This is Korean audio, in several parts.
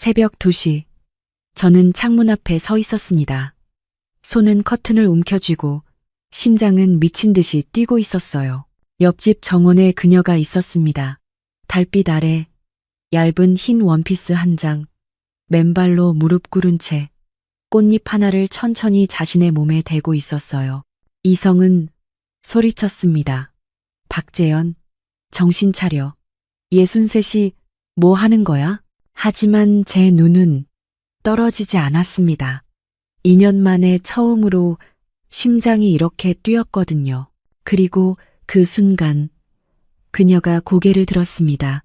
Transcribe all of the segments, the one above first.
새벽 2시. 저는 창문 앞에 서 있었습니다. 손은 커튼을 움켜쥐고 심장은 미친 듯이 뛰고 있었어요. 옆집 정원에 그녀가 있었습니다. 달빛 아래 얇은 흰 원피스 한 장, 맨발로 무릎 꿇은 채 꽃잎 하나를 천천히 자신의 몸에 대고 있었어요. 이성은 소리쳤습니다. 박재현, 정신 차려. 63이 뭐 하는 거야? 하지만 제 눈은 떨어지지 않았습니다. 2년 만에 처음으로 심장이 이렇게 뛰었거든요. 그리고 그 순간 그녀가 고개를 들었습니다.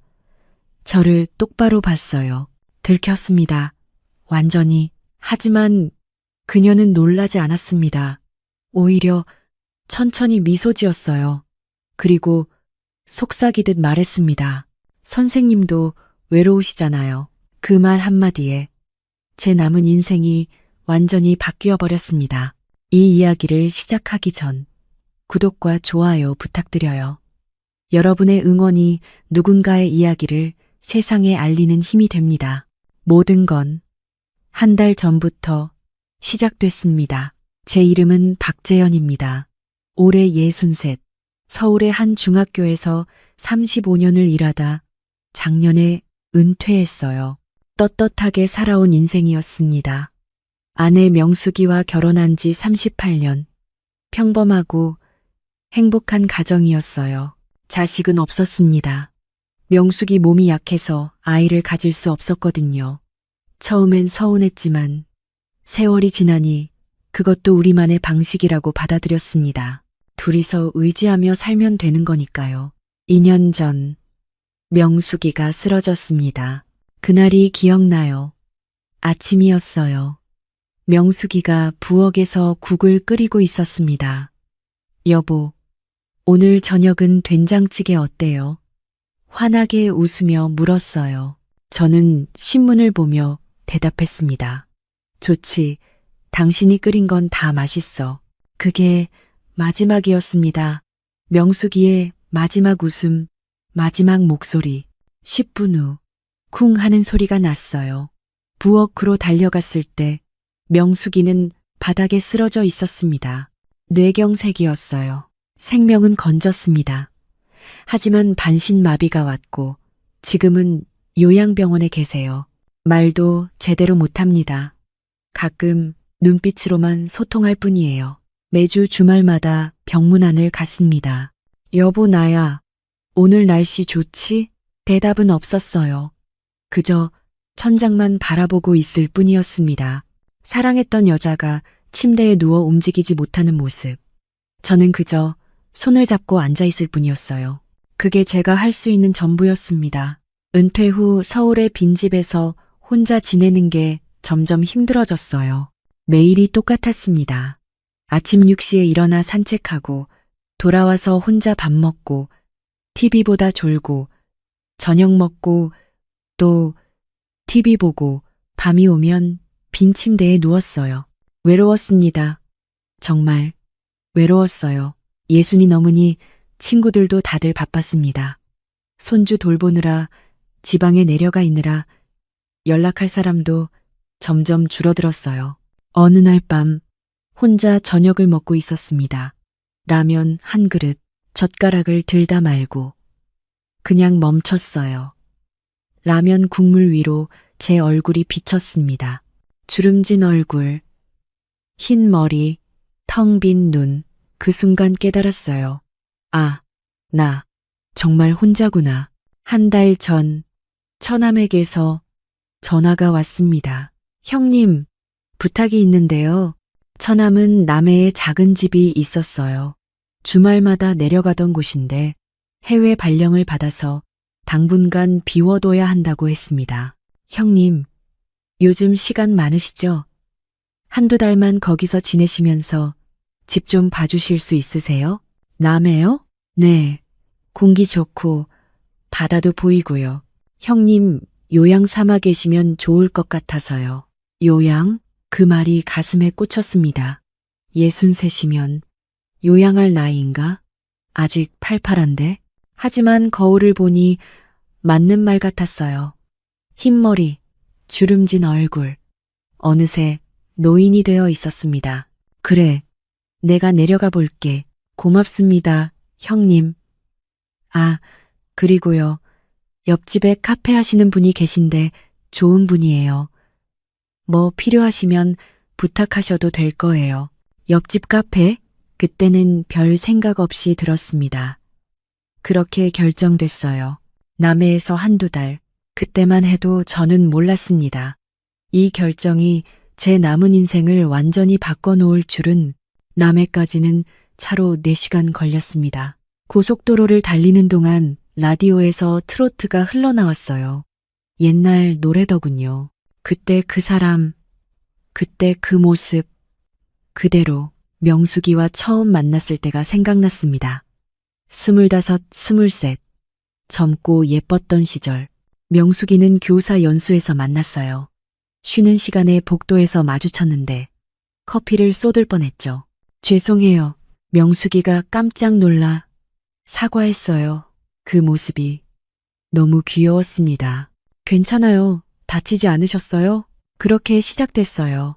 저를 똑바로 봤어요. 들켰습니다. 완전히. 하지만 그녀는 놀라지 않았습니다. 오히려 천천히 미소 지었어요. 그리고 속삭이듯 말했습니다. 선생님도 외로우시잖아요. 그 말 한마디에 제 남은 인생이 완전히 바뀌어 버렸습니다. 이 이야기를 시작하기 전 구독과 좋아요 부탁드려요. 여러분의 응원이 누군가의 이야기를 세상에 알리는 힘이 됩니다. 모든 건 한 달 전부터 시작됐습니다. 제 이름은 박재현입니다. 올해 63, 서울의 한 중학교에서 35년을 일하다 작년에 은퇴했어요. 떳떳하게 살아온 인생이었습니다. 아내 명숙이와 결혼한 지 38년. 평범하고 행복한 가정이었어요. 자식은 없었습니다. 명숙이 몸이 약해서 아이를 가질 수 없었거든요. 처음엔 서운했지만 세월이 지나니 그것도 우리만의 방식이라고 받아들였습니다. 둘이서 의지하며 살면 되는 거니까요. 2년 전 명숙이가 쓰러졌습니다. 그날이 기억나요. 아침이었어요. 명숙이가 부엌에서 국을 끓이고 있었습니다. 여보, 오늘 저녁은 된장찌개 어때요? 환하게 웃으며 물었어요. 저는 신문을 보며 대답했습니다. 좋지. 당신이 끓인 건 다 맛있어. 그게 마지막이었습니다. 명숙이의 마지막 웃음, 마지막 목소리. 10분 후, 쿵 하는 소리가 났어요. 부엌으로 달려갔을 때 명숙이는 바닥에 쓰러져 있었습니다. 뇌경색이었어요. 생명은 건졌습니다. 하지만 반신마비가 왔고 지금은 요양병원에 계세요. 말도 제대로 못합니다. 가끔 눈빛으로만 소통할 뿐이에요. 매주 주말마다 병문안을 갔습니다. 여보 나야, 오늘 날씨 좋지? 대답은 없었어요. 그저 천장만 바라보고 있을 뿐이었습니다. 사랑했던 여자가 침대에 누워 움직이지 못하는 모습. 저는 그저 손을 잡고 앉아 있을 뿐이었어요. 그게 제가 할 수 있는 전부였습니다. 은퇴 후 서울의 빈집에서 혼자 지내는 게 점점 힘들어졌어요. 매일이 똑같았습니다. 아침 6시에 일어나 산책하고 돌아와서 혼자 밥 먹고 TV보다 졸고 저녁 먹고 또 TV 보고 밤이 오면 빈 침대에 누웠어요. 외로웠습니다. 정말 외로웠어요. 60이 넘으니 친구들도 다들 바빴습니다. 손주 돌보느라 지방에 내려가 있느라 연락할 사람도 점점 줄어들었어요. 어느 날 밤 혼자 저녁을 먹고 있었습니다. 라면 한 그릇, 젓가락을 들다 말고 그냥 멈췄어요. 라면 국물 위로 제 얼굴이 비쳤습니다. 주름진 얼굴, 흰 머리, 텅 빈 눈. 그 순간 깨달았어요. 아, 나 정말 혼자구나. 한 달 전 처남에게서 전화가 왔습니다. 형님, 부탁이 있는데요. 처남은 남해에 작은 집이 있었어요. 주말마다 내려가던 곳인데 해외 발령을 받아서 당분간 비워둬야 한다고 했습니다. 형님, 요즘 시간 많으시죠? 한두 달만 거기서 지내시면서 집 좀 봐주실 수 있으세요? 남해요? 네, 공기 좋고 바다도 보이고요. 형님, 요양 삼아 계시면 좋을 것 같아서요. 요양? 그 말이 가슴에 꽂혔습니다. 63이면 요양할 나이인가? 아직 팔팔한데? 하지만 거울을 보니 맞는 말 같았어요. 흰머리, 주름진 얼굴. 어느새 노인이 되어 있었습니다. 그래, 내가 내려가 볼게. 고맙습니다, 형님. 아, 그리고요. 옆집에 카페 하시는 분이 계신데 좋은 분이에요. 뭐 필요하시면 부탁하셔도 될 거예요. 옆집 카페? 그때는 별 생각 없이 들었습니다. 그렇게 결정됐어요. 남해에서 한두 달. 그때만 해도 저는 몰랐습니다. 이 결정이 제 남은 인생을 완전히 바꿔놓을 줄은. 남해까지는 차로 4시간 걸렸습니다. 고속도로를 달리는 동안 라디오에서 트로트가 흘러나왔어요. 옛날 노래더군요. 그때 그 사람, 그때 그 모습, 그대로 명숙이와 처음 만났을 때가 생각났습니다. 25, 23, 젊고 예뻤던 시절. 명숙이는 교사 연수에서 만났어요. 쉬는 시간에 복도에서 마주쳤는데 커피를 쏟을 뻔했죠. 죄송해요. 명숙이가 깜짝 놀라 사과했어요. 그 모습이 너무 귀여웠습니다. 괜찮아요. 다치지 않으셨어요? 그렇게 시작됐어요.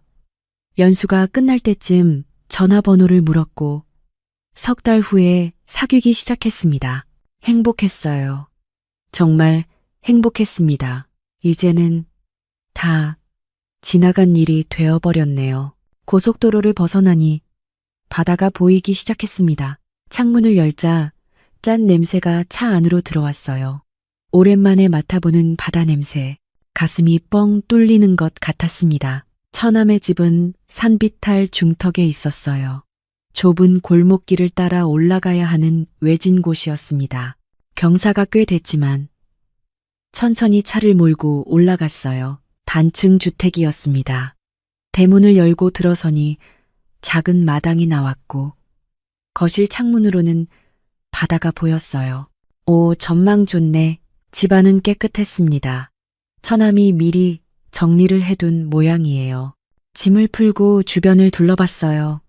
연수가 끝날 때쯤 전화번호를 물었고 3달 후에 사귀기 시작했습니다. 행복했어요. 정말 행복했습니다. 이제는 다 지나간 일이 되어버렸네요. 고속도로를 벗어나니 바다가 보이기 시작했습니다. 창문을 열자 짠 냄새가 차 안으로 들어왔어요. 오랜만에 맡아보는 바다 냄새. 가슴이 뻥 뚫리는 것 같았습니다. 처남의 집은 산비탈 중턱에 있었어요. 좁은 골목길을 따라 올라가야 하는 외진 곳이었습니다. 경사가 꽤 됐지만 천천히 차를 몰고 올라갔어요. 단층 주택이었습니다. 대문을 열고 들어서니 작은 마당이 나왔고 거실 창문으로는 바다가 보였어요. 오, 전망 좋네. 집안은 깨끗했습니다. 처남이 미리 정리를 해둔 모양이에요. 짐을 풀고 주변을 둘러봤어요.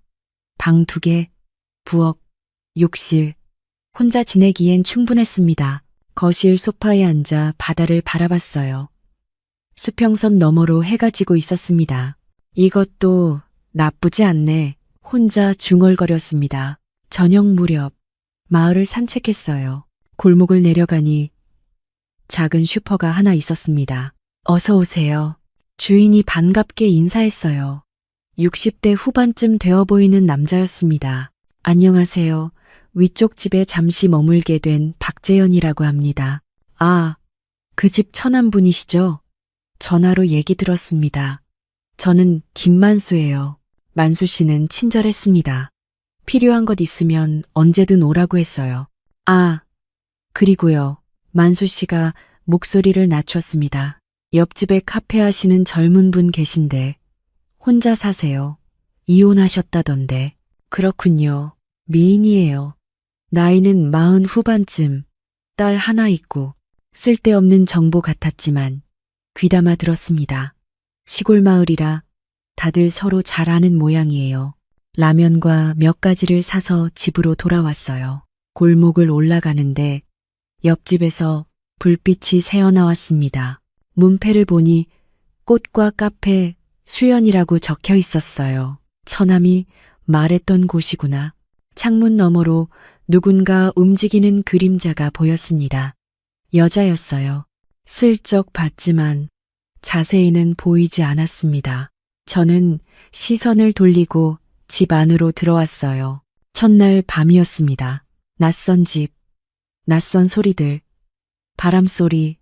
방 2개, 부엌, 욕실. 혼자 지내기엔 충분했습니다. 거실 소파에 앉아 바다를 바라봤어요. 수평선 너머로 해가 지고 있었습니다. 이것도 나쁘지 않네. 혼자 중얼거렸습니다. 저녁 무렵 마을을 산책했어요. 골목을 내려가니 작은 슈퍼가 하나 있었습니다. 어서 오세요. 주인이 반갑게 인사했어요. 60대 후반쯤 되어 보이는 남자였습니다. 안녕하세요. 위쪽 집에 잠시 머물게 된 박재현이라고 합니다. 아, 그 집 처남분이시죠? 전화로 얘기 들었습니다. 저는 김만수예요. 만수 씨는 친절했습니다. 필요한 것 있으면 언제든 오라고 했어요. 아, 그리고요. 만수 씨가 목소리를 낮췄습니다. 옆집에 카페 하시는 젊은 분 계신데 혼자 사세요. 이혼하셨다던데. 그렇군요. 미인이에요. 나이는 40 후반쯤. 딸 하나 있고. 쓸데없는 정보 같았지만 귀담아 들었습니다. 시골 마을이라 다들 서로 잘 아는 모양이에요. 라면과 몇 가지를 사서 집으로 돌아왔어요. 골목을 올라가는데 옆집에서 불빛이 새어나왔습니다. 문패를 보니 꽃과 카페 수연이라고 적혀 있었어요. 처남이 말했던 곳이구나. 창문 너머로 누군가 움직이는 그림자가 보였습니다. 여자였어요. 슬쩍 봤지만 자세히는 보이지 않았습니다. 저는 시선을 돌리고 집 안으로 들어왔어요. 첫날 밤이었습니다. 낯선 집, 낯선 소리들, 바람소리,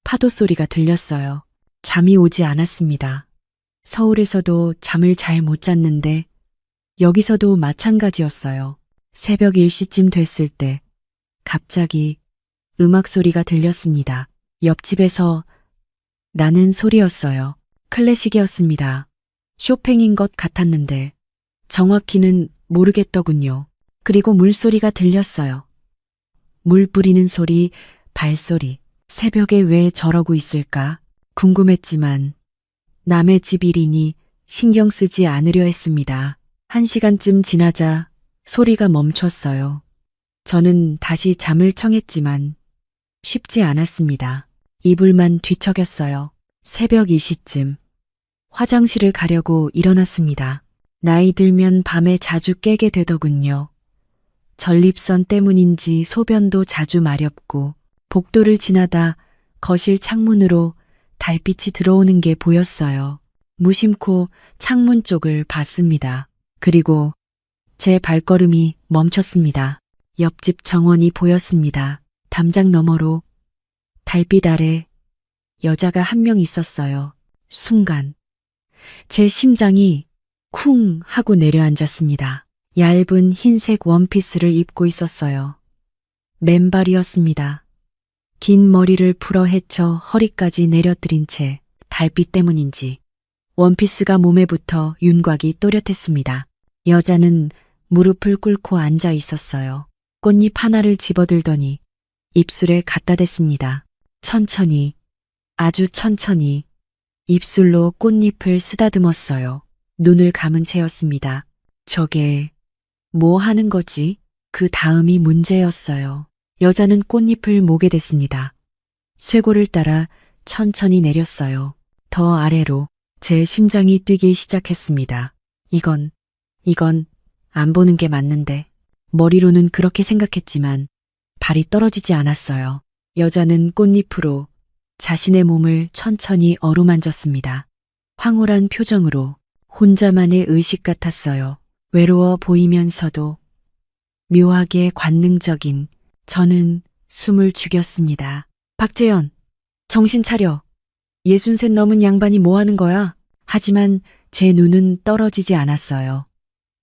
파도소리가 들렸어요. 잠이 오지 않았습니다. 서울에서도 잠을 잘 못 잤는데 여기서도 마찬가지였어요. 새벽 1시쯤 됐을 때 갑자기 음악 소리가 들렸습니다. 옆집에서 나는 소리였어요. 클래식이었습니다. 쇼팽인 것 같았는데 정확히는 모르겠더군요. 그리고 물소리가 들렸어요. 물 뿌리는 소리, 발소리. 새벽에 왜 저러고 있을까? 궁금했지만 남의 집 일이니 신경 쓰지 않으려 했습니다. 1시간쯤 지나자 소리가 멈췄어요. 저는 다시 잠을 청했지만 쉽지 않았습니다. 이불만 뒤척였어요. 새벽 2시쯤 화장실을 가려고 일어났습니다. 나이 들면 밤에 자주 깨게 되더군요. 전립선 때문인지 소변도 자주 마렵고 복도를 지나다 거실 창문으로 달빛이 들어오는 게 보였어요. 무심코 창문 쪽을 봤습니다. 그리고 제 발걸음이 멈췄습니다. 옆집 정원이 보였습니다. 담장 너머로 달빛 아래 여자가 한 명 있었어요. 순간 제 심장이 쿵 하고 내려앉았습니다. 얇은 흰색 원피스를 입고 있었어요. 맨발이었습니다. 긴 머리를 풀어 헤쳐 허리까지 내려뜨린 채 달빛 때문인지 원피스가 몸에 붙어 윤곽이 또렷했습니다. 여자는 무릎을 꿇고 앉아 있었어요. 꽃잎 하나를 집어들더니 입술에 갖다 댔습니다. 천천히, 아주 천천히 입술로 꽃잎을 쓰다듬었어요. 눈을 감은 채였습니다. 저게 뭐 하는 거지? 그 다음이 문제였어요. 여자는 꽃잎을 목에 댔습니다. 쇄골을 따라 천천히 내렸어요. 더 아래로 제 심장이 뛰기 시작했습니다. 이건 안 보는 게 맞는데. 머리로는 그렇게 생각했지만 발이 떨어지지 않았어요. 여자는 꽃잎으로 자신의 몸을 천천히 어루만졌습니다. 황홀한 표정으로 혼자만의 의식 같았어요. 외로워 보이면서도 묘하게 관능적인. 저는 숨을 죽였습니다. 박재현, 정신 차려. 63 넘은 양반이 뭐 하는 거야? 하지만 제 눈은 떨어지지 않았어요.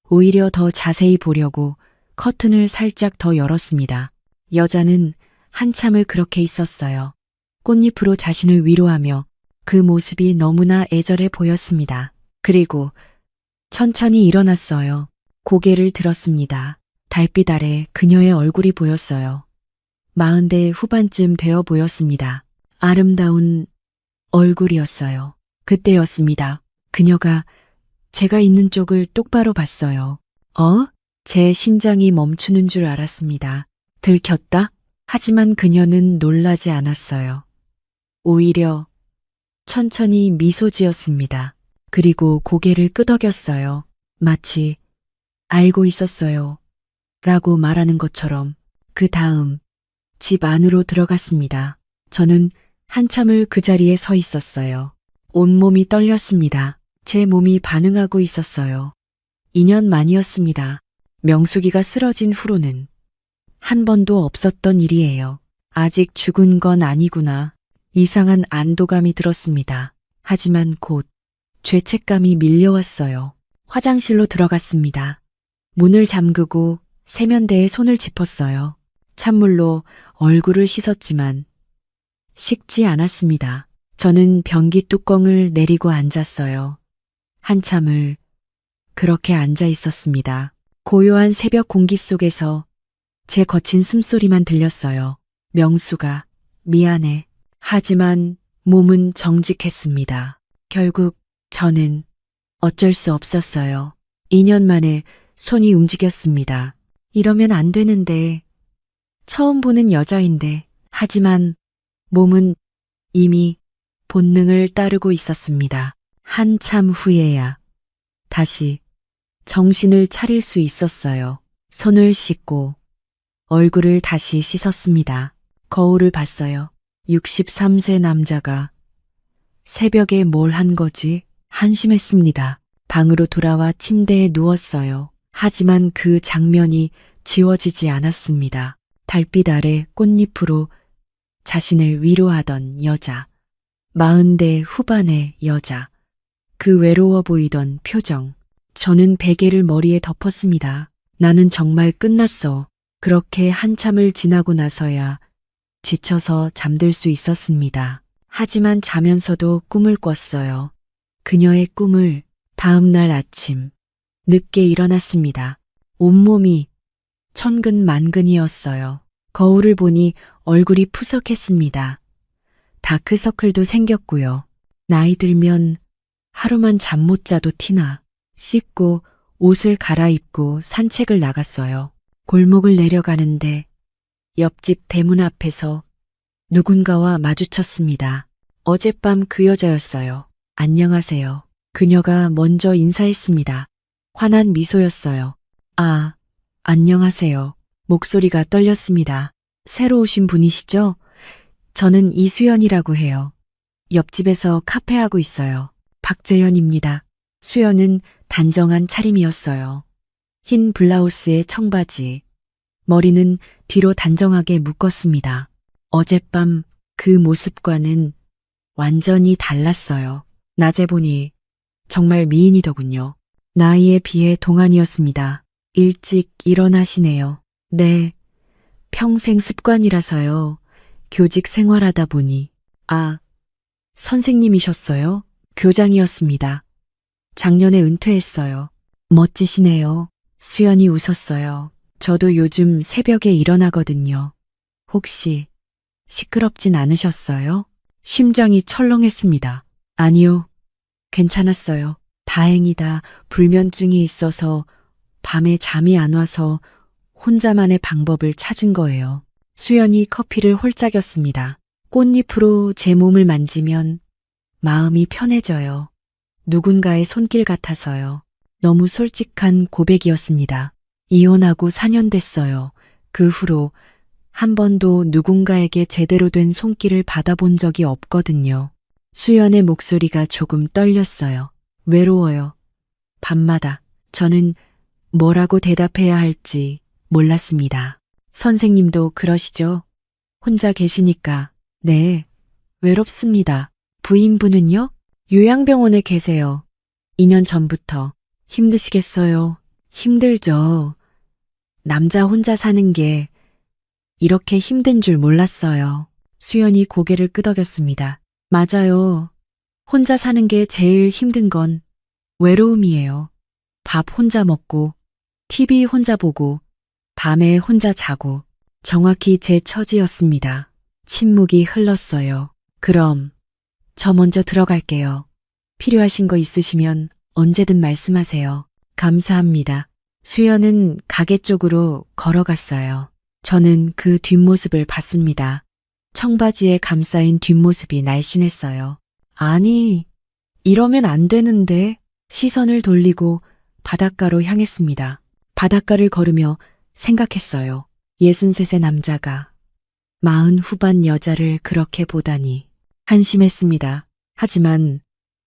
오히려 더 자세히 보려고 커튼을 살짝 더 열었습니다. 여자는 한참을 그렇게 있었어요. 꽃잎으로 자신을 위로하며 그 모습이 너무나 애절해 보였습니다. 그리고 천천히 일어났어요. 고개를 들었습니다. 달빛 아래 그녀의 얼굴이 보였어요. 40대 후반쯤 되어 보였습니다. 아름다운 얼굴이었어요. 그때였습니다. 그녀가 제가 있는 쪽을 똑바로 봤어요. 제 심장이 멈추는 줄 알았습니다. 들켰다? 하지만 그녀는 놀라지 않았어요. 오히려 천천히 미소 지었습니다. 그리고 고개를 끄덕였어요. 마치 알고 있었어요. 라고 말하는 것처럼. 그 다음 집 안으로 들어갔습니다. 저는 한참을 그 자리에 서 있었어요. 온몸이 떨렸습니다. 제 몸이 반응하고 있었어요. 2년 만이었습니다. 명숙이가 쓰러진 후로는 한 번도 없었던 일이에요. 아직 죽은 건 아니구나. 이상한 안도감이 들었습니다. 하지만 곧 죄책감이 밀려왔어요. 화장실로 들어갔습니다. 문을 잠그고 세면대에 손을 짚었어요. 찬물로 얼굴을 씻었지만 식지 않았습니다. 저는 변기 뚜껑을 내리고 앉았어요. 한참을 그렇게 앉아 있었습니다. 고요한 새벽 공기 속에서 제 거친 숨소리만 들렸어요. 명수가 미안해. 하지만 몸은 정직했습니다. 결국 저는 어쩔 수 없었어요. 2년 만에 손이 움직였습니다. 이러면 안 되는데. 처음 보는 여자인데. 하지만 몸은 이미 본능을 따르고 있었습니다. 한참 후에야 다시 정신을 차릴 수 있었어요. 손을 씻고 얼굴을 다시 씻었습니다. 거울을 봤어요. 63세 남자가 새벽에 뭘 한 거지? 한심했습니다. 방으로 돌아와 침대에 누웠어요. 하지만 그 장면이 지워지지 않았습니다. 달빛 아래 꽃잎으로 자신을 위로하던 여자. 40대 후반의 여자. 그 외로워 보이던 표정. 저는 베개를 머리에 덮었습니다. 나는 정말 끝났어. 그렇게 한참을 지나고 나서야 지쳐서 잠들 수 있었습니다. 하지만 자면서도 꿈을 꿨어요. 그녀의 꿈을. 다음 날 아침 늦게 일어났습니다. 온몸이 천근만근이었어요. 거울을 보니 얼굴이 푸석했습니다. 다크서클도 생겼고요. 나이 들면 하루만 잠 못 자도 티나. 씻고 옷을 갈아입고 산책을 나갔어요. 골목을 내려가는데 옆집 대문 앞에서 누군가와 마주쳤습니다. 어젯밤 그 여자였어요. 안녕하세요. 그녀가 먼저 인사했습니다. 환한 미소였어요. 아, 안녕하세요. 목소리가 떨렸습니다. 새로 오신 분이시죠? 저는 이수연이라고 해요. 옆집에서 카페 하고 있어요. 박재현입니다. 수연은 단정한 차림이었어요. 흰 블라우스에 청바지, 머리는 뒤로 단정하게 묶었습니다. 어젯밤 그 모습과는 완전히 달랐어요. 낮에 보니 정말 미인이더군요. 나이에 비해 동안이었습니다. 일찍 일어나시네요. 네, 평생 습관이라서요. 교직 생활하다 보니. 아, 선생님이셨어요? 교장이었습니다. 작년에 은퇴했어요. 멋지시네요. 수연이 웃었어요. 저도 요즘 새벽에 일어나거든요. 혹시 시끄럽진 않으셨어요? 심장이 철렁했습니다. 아니요, 괜찮았어요. 다행이다. 불면증이 있어서 밤에 잠이 안 와서 혼자만의 방법을 찾은 거예요. 수연이 커피를 홀짝였습니다. 꽃잎으로 제 몸을 만지면 마음이 편해져요. 누군가의 손길 같아서요. 너무 솔직한 고백이었습니다. 이혼하고 4년 됐어요. 그 후로 한 번도 누군가에게 제대로 된 손길을 받아본 적이 없거든요. 수연의 목소리가 조금 떨렸어요. 외로워요. 밤마다. 저는 뭐라고 대답해야 할지 몰랐습니다. 선생님도 그러시죠? 혼자 계시니까. 네, 외롭습니다. 부인분은요? 요양병원에 계세요. 2년 전부터. 힘드시겠어요? 힘들죠. 남자 혼자 사는 게 이렇게 힘든 줄 몰랐어요. 수연이 고개를 끄덕였습니다. 맞아요. 혼자 사는 게 제일 힘든 건 외로움이에요. 밥 혼자 먹고, TV 혼자 보고, 밤에 혼자 자고, 정확히 제 처지였습니다. 침묵이 흘렀어요. 그럼 저 먼저 들어갈게요. 필요하신 거 있으시면 언제든 말씀하세요. 감사합니다. 수연은 가게 쪽으로 걸어갔어요. 저는 그 뒷모습을 봤습니다. 청바지에 감싸인 뒷모습이 날씬했어요. 아니, 이러면 안 되는데. 시선을 돌리고 바닷가로 향했습니다. 바닷가를 걸으며 생각했어요. 63세 남자가 40 후반 여자를 그렇게 보다니 한심했습니다. 하지만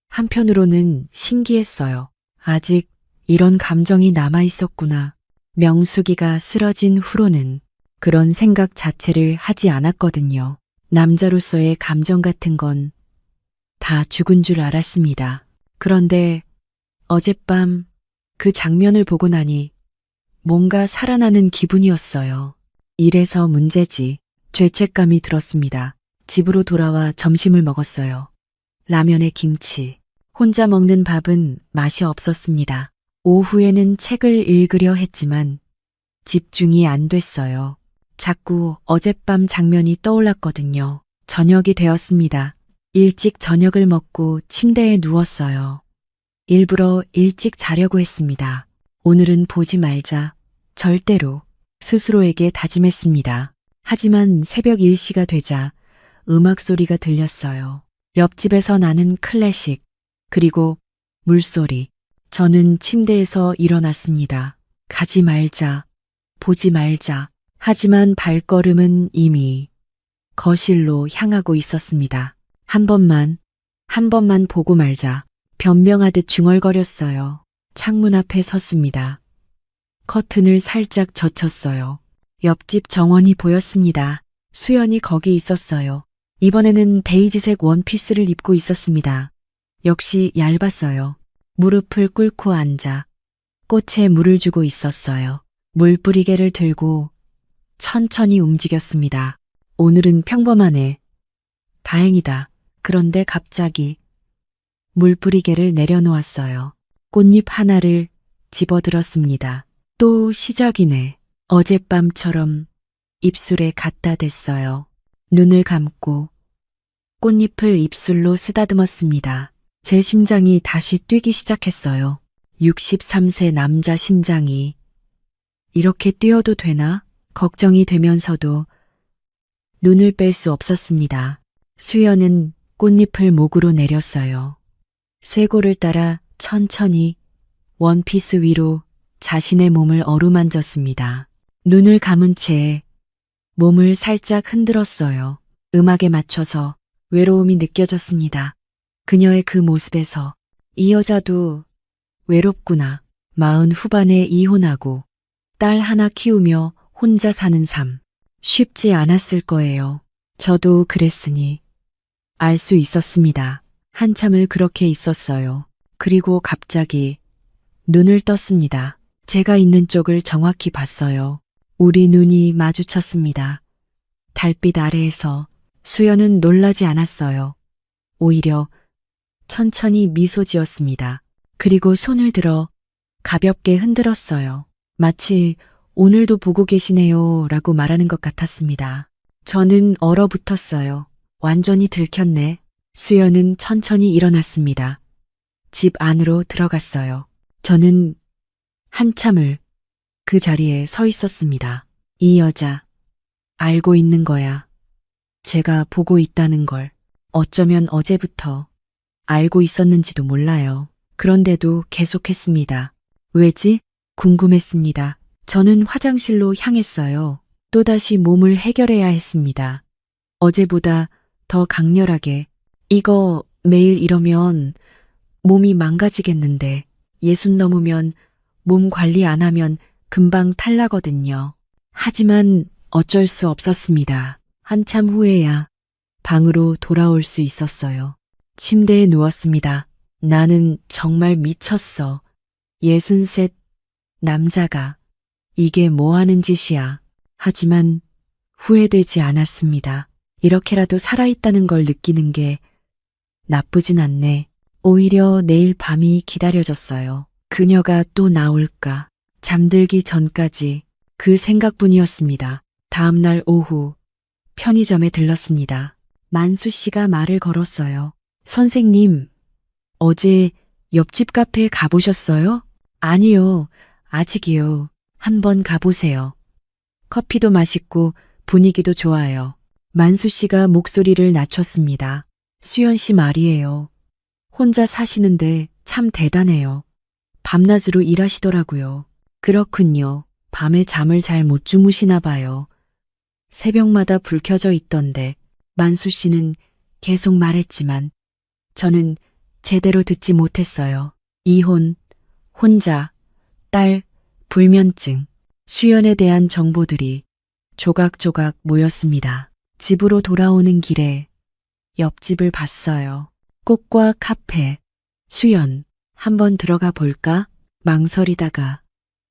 한편으로는 신기했어요. 아직 이런 감정이 남아 있었구나. 명숙이가 쓰러진 후로는 그런 생각 자체를 하지 않았거든요. 남자로서의 감정 같은 건 다 죽은 줄 알았습니다. 그런데 어젯밤 그 장면을 보고 나니 뭔가 살아나는 기분이었어요. 이래서 문제지. 죄책감이 들었습니다. 집으로 돌아와 점심을 먹었어요. 라면에 김치. 혼자 먹는 밥은 맛이 없었습니다. 오후에는 책을 읽으려 했지만 집중이 안 됐어요. 자꾸 어젯밤 장면이 떠올랐거든요. 저녁이 되었습니다. 일찍 저녁을 먹고 침대에 누웠어요. 일부러 일찍 자려고 했습니다. 오늘은 보지 말자. 절대로. 스스로에게 다짐했습니다. 하지만 새벽 1시가 되자 음악 소리가 들렸어요. 옆집에서 나는 클래식, 그리고 물소리. 저는 침대에서 일어났습니다. 가지 말자. 보지 말자. 하지만 발걸음은 이미 거실로 향하고 있었습니다. 한 번만 보고 말자. 변명하듯 중얼거렸어요. 창문 앞에 섰습니다. 커튼을 살짝 젖혔어요. 옆집 정원이 보였습니다. 수연이 거기 있었어요. 이번에는 베이지색 원피스를 입고 있었습니다. 역시 얇았어요. 무릎을 꿇고 앉아 꽃에 물을 주고 있었어요. 물뿌리개를 들고 천천히 움직였습니다. 오늘은 평범하네. 다행이다. 그런데 갑자기 물뿌리개를 내려놓았어요. 꽃잎 하나를 집어들었습니다. 또 시작이네. 어젯밤처럼 입술에 갖다 댔어요. 눈을 감고 꽃잎을 입술로 쓰다듬었습니다. 제 심장이 다시 뛰기 시작했어요. 63세 남자 심장이 이렇게 뛰어도 되나? 걱정이 되면서도 눈을 뺄 수 없었습니다. 수연은 꽃잎을 목으로 내렸어요. 쇄골을 따라 천천히 원피스 위로 자신의 몸을 어루만졌습니다. 눈을 감은 채 몸을 살짝 흔들었어요. 음악에 맞춰서 외로움이 느껴졌습니다. 그녀의 그 모습에서 이 여자도 외롭구나. 40 후반에 이혼하고 딸 하나 키우며 혼자 사는 삶. 쉽지 않았을 거예요. 저도 그랬으니 알 수 있었습니다. 한참을 그렇게 있었어요. 그리고 갑자기 눈을 떴습니다. 제가 있는 쪽을 정확히 봤어요. 우리 눈이 마주쳤습니다. 달빛 아래에서 수연은 놀라지 않았어요. 오히려 천천히 미소 지었습니다. 그리고 손을 들어 가볍게 흔들었어요. 마치 오늘도 보고 계시네요 라고 말하는 것 같았습니다. 저는 얼어붙었어요. 완전히 들켰네. 수연은 천천히 일어났습니다. 집 안으로 들어갔어요. 저는 한참을 그 자리에 서 있었습니다. 이 여자, 알고 있는 거야. 제가 보고 있다는 걸. 어쩌면 어제부터 알고 있었는지도 몰라요. 그런데도 계속했습니다. 왜지? 궁금했습니다. 저는 화장실로 향했어요. 또다시 몸을 해결해야 했습니다. 어제보다 더 강렬하게. 이거 매일 이러면 몸이 망가지겠는데 60 넘으면 몸 관리 안 하면 금방 탈나거든요. 하지만 어쩔 수 없었습니다. 한참 후에야 방으로 돌아올 수 있었어요. 침대에 누웠습니다. 나는 정말 미쳤어. 63 남자가 이게 뭐 하는 짓이야. 하지만 후회되지 않았습니다. 이렇게라도 살아있다는 걸 느끼는 게 나쁘진 않네. 오히려 내일 밤이 기다려졌어요. 그녀가 또 나올까. 잠들기 전까지 그 생각뿐이었습니다. 다음날 오후 편의점에 들렀습니다. 만수 씨가 말을 걸었어요. 선생님, 어제 옆집 카페에 가보셨어요? 아니요, 아직이요. 한번 가보세요. 커피도 맛있고 분위기도 좋아요. 만수 씨가 목소리를 낮췄습니다. 수연 씨 말이에요. 혼자 사시는데 참 대단해요. 밤낮으로 일하시더라고요. 그렇군요. 밤에 잠을 잘 못 주무시나 봐요. 새벽마다 불 켜져 있던데. 만수 씨는 계속 말했지만 저는 제대로 듣지 못했어요. 이혼, 혼자, 딸, 불면증, 수연에 대한 정보들이 조각조각 모였습니다. 집으로 돌아오는 길에 옆집을 봤어요. 꽃과 카페, 수연, 한번 들어가 볼까? 망설이다가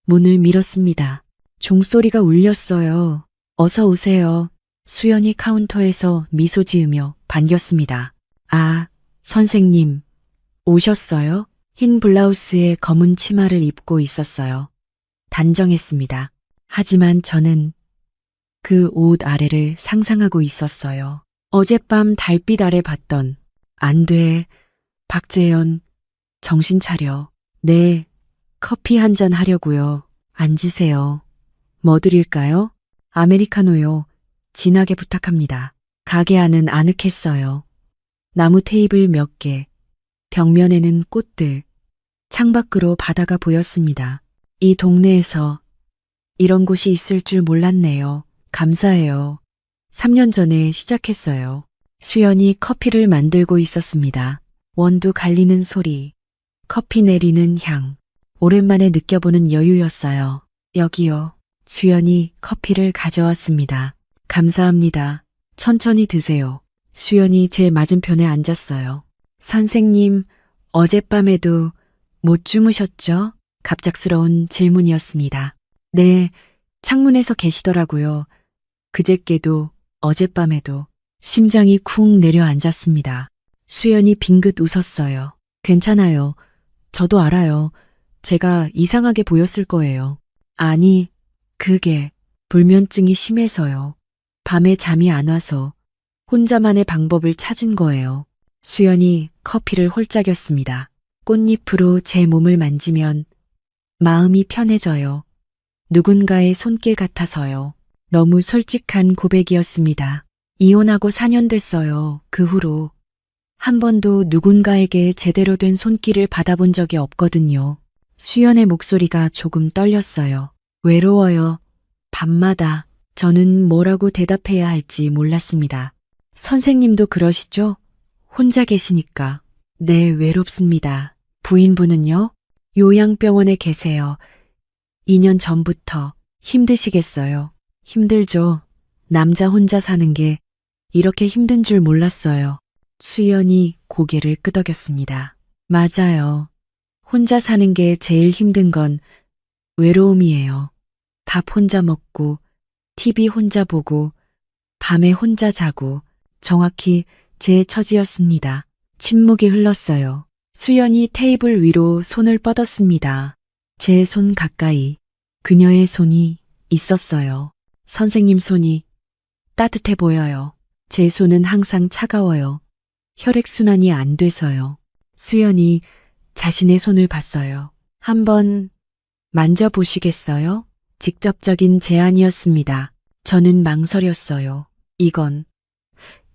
문을 밀었습니다. 종소리가 울렸어요. 어서 오세요. 수연이 카운터에서 미소 지으며 반겼습니다. 아, 선생님, 오셨어요? 흰 블라우스에 검은 치마를 입고 있었어요. 단정했습니다. 하지만 저는 그 옷 아래를 상상하고 있었어요. 어젯밤 달빛 아래 봤던 안 돼, 박재현, 정신 차려. 네, 커피 한 잔 하려고요. 앉으세요. 뭐 드릴까요? 아메리카노요. 진하게 부탁합니다. 가게 안은 아늑했어요. 나무 테이블 몇 개, 벽면에는 꽃들, 창밖으로 바다가 보였습니다. 이 동네에서 이런 곳이 있을 줄 몰랐네요. 감사해요. 3년 전에 시작했어요. 수연이 커피를 만들고 있었습니다. 원두 갈리는 소리, 커피 내리는 향, 오랜만에 느껴보는 여유였어요. 여기요. 수연이 커피를 가져왔습니다. 감사합니다. 천천히 드세요. 수연이 제 맞은편에 앉았어요. 선생님, 어젯밤에도 못 주무셨죠? 갑작스러운 질문이었습니다. 네, 창문에서 계시더라고요. 그제께도 어젯밤에도. 심장이 쿵 내려앉았습니다. 수연이 빙긋 웃었어요. 괜찮아요. 저도 알아요. 제가 이상하게 보였을 거예요. 아니, 그게 불면증이 심해서요. 밤에 잠이 안 와서 혼자만의 방법을 찾은 거예요. 수연이 커피를 홀짝였습니다. 꽃잎으로 제 몸을 만지면 마음이 편해져요. 누군가의 손길 같아서요. 너무 솔직한 고백이었습니다. 이혼하고 4년 됐어요. 그 후로 한 번도 누군가에게 제대로 된 손길을 받아본 적이 없거든요. 수연의 목소리가 조금 떨렸어요. 외로워요. 밤마다. 저는 뭐라고 대답해야 할지 몰랐습니다. 선생님도 그러시죠? 혼자 계시니까. 네, 외롭습니다. 부인분은요? 요양병원에 계세요. 2년 전부터. 힘드시겠어요? 힘들죠. 남자 혼자 사는 게 이렇게 힘든 줄 몰랐어요. 수연이 고개를 끄덕였습니다. 맞아요. 혼자 사는 게 제일 힘든 건 외로움이에요. 밥 혼자 먹고, TV 혼자 보고, 밤에 혼자 자고, 정확히 제 처지였습니다. 침묵이 흘렀어요. 수연이 테이블 위로 손을 뻗었습니다. 제 손 가까이 그녀의 손이 있었어요. 선생님 손이 따뜻해 보여요. 제 손은 항상 차가워요. 혈액순환이 안 돼서요. 수연이 자신의 손을 봤어요. 한번 만져보시겠어요? 직접적인 제안이었습니다. 저는 망설였어요.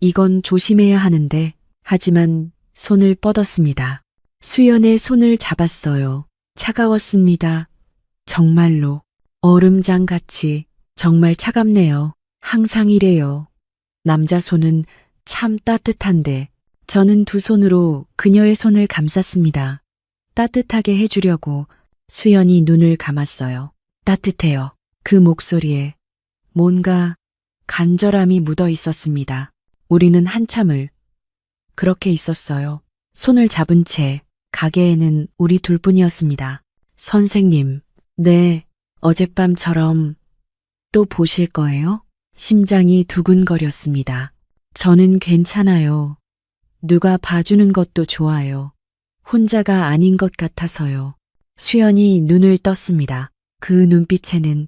이건 조심해야 하는데, 하지만 손을 뻗었습니다. 수연의 손을 잡았어요. 차가웠습니다. 정말로. 얼음장 같이. 정말 차갑네요. 항상 이래요. 남자 손은 참 따뜻한데, 저는 두 손으로 그녀의 손을 감쌌습니다. 따뜻하게 해주려고 수연이 눈을 감았어요. 따뜻해요. 그 목소리에 뭔가 간절함이 묻어 있었습니다. 우리는 한참을 그렇게 있었어요. 손을 잡은 채 가게에는 우리 둘뿐이었습니다. 선생님, 네, 어젯밤처럼 또 보실 거예요? 심장이 두근거렸습니다. 저는 괜찮아요. 누가 봐주는 것도 좋아요. 혼자가 아닌 것 같아서요. 수연이 눈을 떴습니다. 그 눈빛에는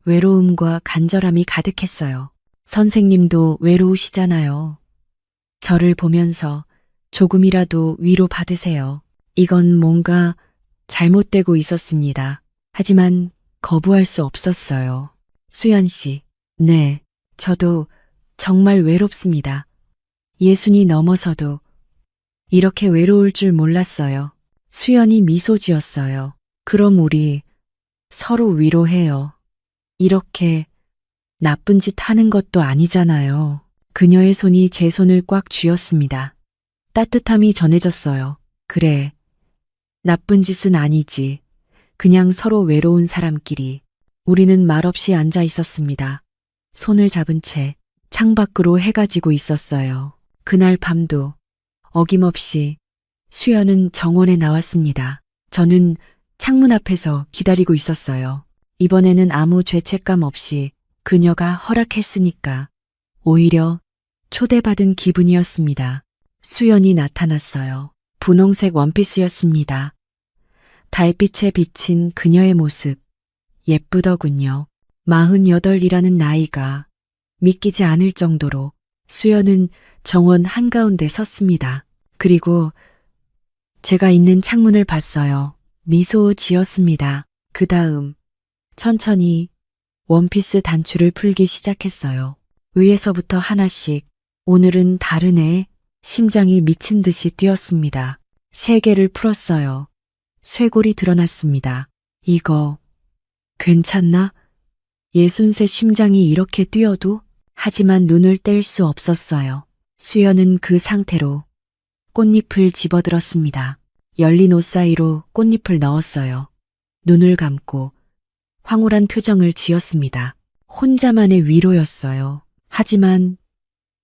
외로움과 간절함이 가득했어요. 선생님도 외로우시잖아요. 저를 보면서 조금이라도 위로 받으세요. 이건 뭔가 잘못되고 있었습니다. 하지만 거부할 수 없었어요. 수연 씨, 네, 저도 정말 외롭습니다. 예순이 넘어서도 이렇게 외로울 줄 몰랐어요. 수연이 미소 지었어요. 그럼 우리 서로 위로해요. 이렇게 나쁜 짓 하는 것도 아니잖아요. 그녀의 손이 제 손을 꽉 쥐었습니다. 따뜻함이 전해졌어요. 그래, 나쁜 짓은 아니지. 그냥 서로 외로운 사람끼리. 우리는 말없이 앉아 있었습니다. 손을 잡은 채 창밖으로 해가 지고 있었어요. 그날 밤도 어김없이 수연은 정원에 나왔습니다. 저는 창문 앞에서 기다리고 있었어요. 이번에는 아무 죄책감 없이 그녀가 허락했으니까 오히려 초대받은 기분이었습니다. 수연이 나타났어요. 분홍색 원피스였습니다. 달빛에 비친 그녀의 모습 예쁘더군요. 48이라는 나이가 믿기지 않을 정도로 수연은 정원 한가운데 섰습니다. 그리고 제가 있는 창문을 봤어요. 미소 지었습니다. 그 다음 천천히 원피스 단추를 풀기 시작했어요. 위에서부터 하나씩. 오늘은 다르네. 심장이 미친 듯이 뛰었습니다. 3개를 풀었어요. 쇄골이 드러났습니다. 이거 괜찮나? 63 심장이 이렇게 뛰어도? 하지만 눈을 뗄 수 없었어요. 수연은 그 상태로 꽃잎을 집어들었습니다. 열린 옷 사이로 꽃잎을 넣었어요. 눈을 감고 황홀한 표정을 지었습니다. 혼자만의 위로였어요. 하지만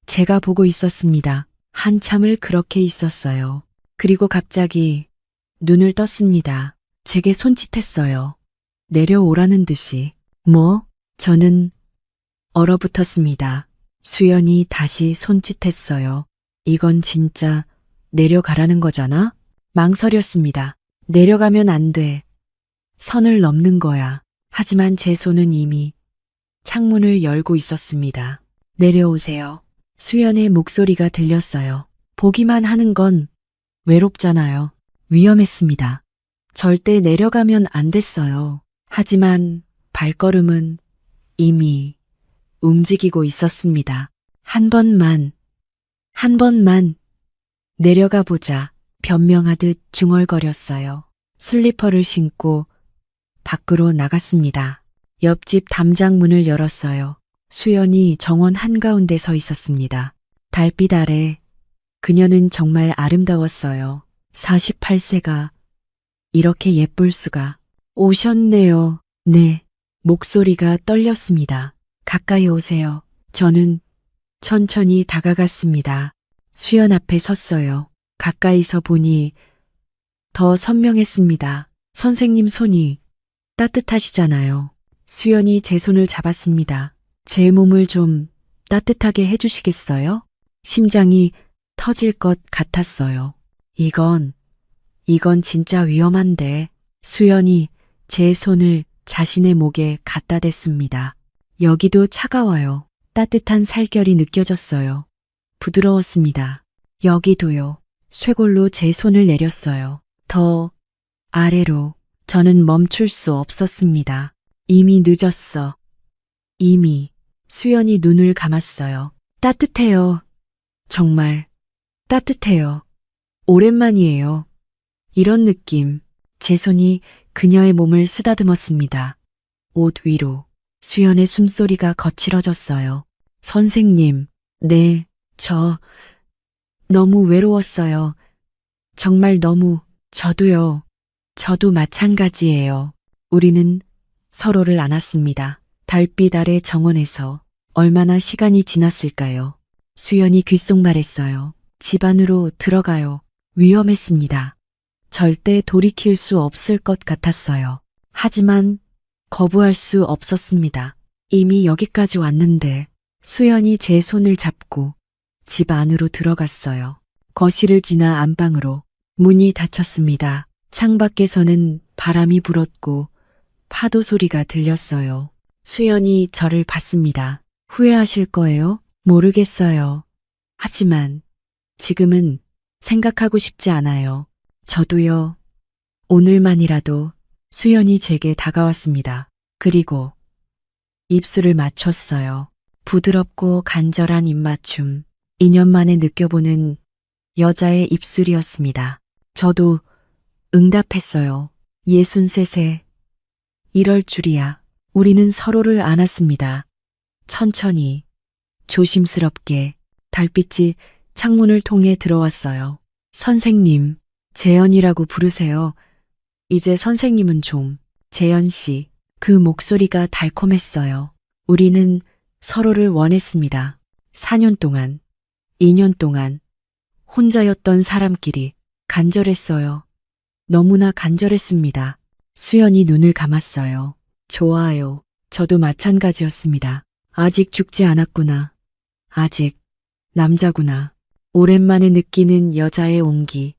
제가 보고 있었습니다. 한참을 그렇게 있었어요. 그리고 갑자기 눈을 떴습니다. 제게 손짓했어요. 내려오라는 듯이. 뭐? 저는 얼어붙었습니다. 수연이 다시 손짓했어요. 이건 진짜 내려가라는 거잖아? 망설였습니다. 내려가면 안 돼. 선을 넘는 거야. 하지만 제 손은 이미 창문을 열고 있었습니다. 내려오세요. 수연의 목소리가 들렸어요. 보기만 하는 건 외롭잖아요. 위험했습니다. 절대 내려가면 안 됐어요. 하지만 발걸음은 이미 움직이고 있었습니다. 한 번만 내려가 보자. 변명하듯 중얼거렸어요. 슬리퍼를 신고 밖으로 나갔습니다. 옆집 담장 문을 열었어요. 수연이 정원 한가운데 서 있었습니다. 달빛 아래 그녀는 정말 아름다웠어요. 48세가 이렇게 예쁠 수가. 오셨네요. 네. 목소리가 떨렸습니다. 가까이 오세요. 저는 천천히 다가갔습니다. 수연 앞에 섰어요. 가까이서 보니 더 선명했습니다. 선생님 손이 따뜻하시잖아요. 수연이 제 손을 잡았습니다. 제 몸을 좀 따뜻하게 해주시겠어요? 심장이 터질 것 같았어요. 이건 진짜 위험한데. 수연이 제 손을 자신의 목에 갖다 댔습니다. 여기도 차가워요. 따뜻한 살결이 느껴졌어요. 부드러웠습니다. 여기도요. 쇄골로 제 손을 내렸어요. 더 아래로. 저는 멈출 수 없었습니다. 이미 늦었어. 이미. 수연이 눈을 감았어요. 따뜻해요. 정말 따뜻해요. 오랜만이에요. 이런 느낌. 제 손이 그녀의 몸을 쓰다듬었습니다. 옷 위로. 수연의 숨소리가 거칠어졌어요. 선생님, 네, 저 너무 외로웠어요. 정말 너무. 저도요. 저도 마찬가지예요. 우리는 서로를 안았습니다. 달빛 아래 정원에서 얼마나 시간이 지났을까요? 수연이 귓속말했어요. 집 안으로 들어가요. 위험했습니다. 절대 돌이킬 수 없을 것 같았어요. 하지만 거부할 수 없었습니다. 이미 여기까지 왔는데. 수연이 제 손을 잡고 집 안으로 들어갔어요. 거실을 지나 안방으로. 문이 닫혔습니다. 창밖에서는 바람이 불었고 파도 소리가 들렸어요. 수연이 저를 봤습니다. 후회하실 거예요? 모르겠어요. 하지만 지금은 생각하고 싶지 않아요. 저도요. 오늘만이라도. 수연이 제게 다가왔습니다. 그리고 입술을 맞췄어요. 부드럽고 간절한 입맞춤. 2년 만에 느껴보는 여자의 입술이었습니다. 저도 응답했어요. 63세. 이럴 줄이야. 우리는 서로를 안았습니다. 천천히, 조심스럽게. 달빛이 창문을 통해 들어왔어요. 선생님, 재현이라고 부르세요. 이제 선생님은 좀. 재현 씨. 그 목소리가 달콤했어요. 우리는 서로를 원했습니다. 4년 동안, 2년 동안 혼자였던 사람끼리. 간절했어요. 너무나 간절했습니다. 수연이 눈을 감았어요. 좋아요. 저도 마찬가지였습니다. 아직 죽지 않았구나. 아직 남자구나. 오랜만에 느끼는 여자의 온기.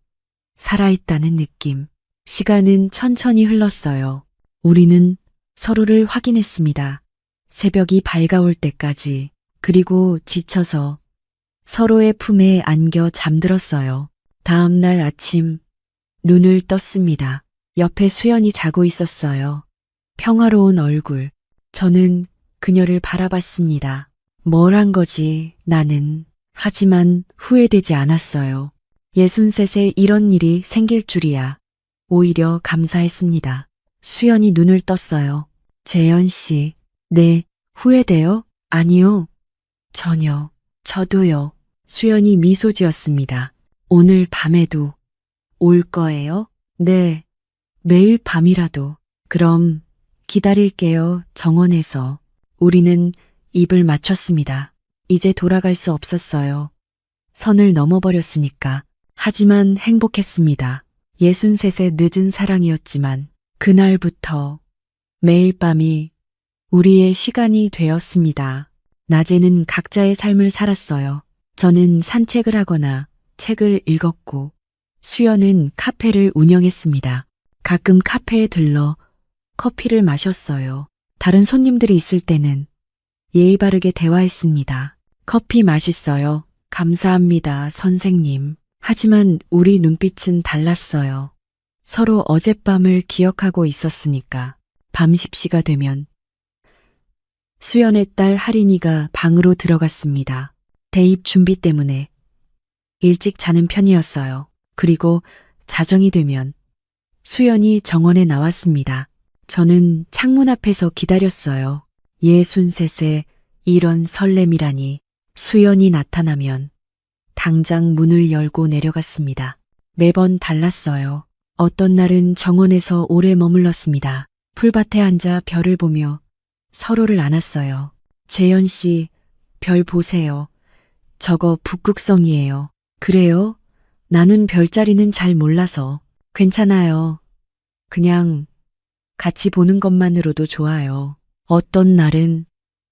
살아있다는 느낌. 시간은 천천히 흘렀어요. 우리는 서로를 확인했습니다. 새벽이 밝아올 때까지. 그리고 지쳐서 서로의 품에 안겨 잠들었어요. 다음 날 아침 눈을 떴습니다. 옆에 수연이 자고 있었어요. 평화로운 얼굴. 저는 그녀를 바라봤습니다. 뭘 한 거지, 나는. 하지만 후회되지 않았어요. 63세 이런 일이 생길 줄이야. 오히려 감사했습니다. 수연이 눈을 떴어요. 재현 씨. 네, 후회돼요? 아니요. 전혀. 저도요. 수연이 미소 지었습니다. 오늘 밤에도 올 거예요? 네. 매일 밤이라도. 그럼 기다릴게요. 정원에서. 우리는 입을 맞췄습니다. 이제 돌아갈 수 없었어요. 선을 넘어버렸으니까. 하지만 행복했습니다. 63세 늦은 사랑이었지만 그날부터 매일 밤이 우리의 시간이 되었습니다. 낮에는 각자의 삶을 살았어요. 저는 산책을 하거나 책을 읽었고 수연은 카페를 운영했습니다. 가끔 카페에 들러 커피를 마셨어요. 다른 손님들이 있을 때는 예의 바르게 대화했습니다. 커피 맛있어요. 감사합니다, 선생님. 하지만 우리 눈빛은 달랐어요. 서로 어젯밤을 기억하고 있었으니까. 밤 10시가 되면 수연의 딸 하린이가 방으로 들어갔습니다. 대입 준비 때문에 일찍 자는 편이었어요. 그리고 자정이 되면 수연이 정원에 나왔습니다. 저는 창문 앞에서 기다렸어요. 63세 이런 설렘이라니. 수연이 나타나면 당장 문을 열고 내려갔습니다. 매번 달랐어요. 어떤 날은 정원에서 오래 머물렀습니다. 풀밭에 앉아 별을 보며 서로를 안았어요. 재현 씨, 별 보세요. 저거 북극성이에요. 그래요? 나는 별자리는 잘 몰라서. 괜찮아요. 그냥 같이 보는 것만으로도 좋아요. 어떤 날은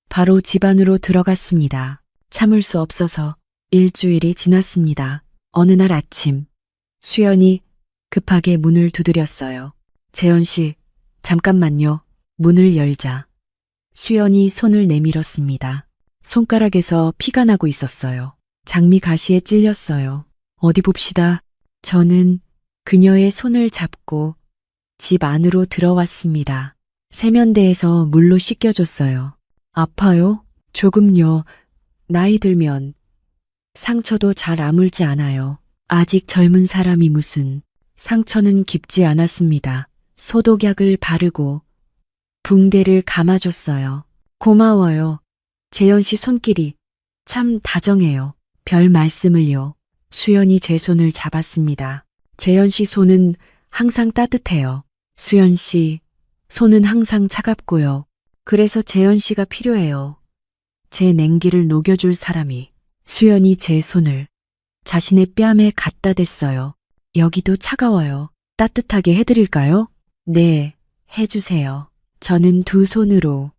바로 집 안으로 들어갔습니다. 참을 수 없어서 일주일이 지났습니다. 어느 날 아침, 수연이 급하게 문을 두드렸어요. 재현 씨, 잠깐만요. 문을 열자. 수연이 손을 내밀었습니다. 손가락에서 피가 나고 있었어요. 장미 가시에 찔렸어요. 어디 봅시다. 저는 그녀의 손을 잡고 집 안으로 들어왔습니다. 세면대에서 물로 씻겨줬어요. 아파요? 조금요. 나이 들면 상처도 잘 아물지 않아요. 아직 젊은 사람이 무슨. 상처는 깊지 않았습니다. 소독약을 바르고 붕대를 감아줬어요. 고마워요. 재현 씨 손길이 참 다정해요. 별 말씀을요. 수연이 제 손을 잡았습니다. 재현 씨 손은 항상 따뜻해요. 수연 씨 손은 항상 차갑고요. 그래서 재현 씨가 필요해요. 제 냉기를 녹여줄 사람이. 수연이 제 손을 자신의 뺨에 갖다 댔어요. 여기도 차가워요. 따뜻하게 해드릴까요? 네, 해주세요. 저는 두 손으로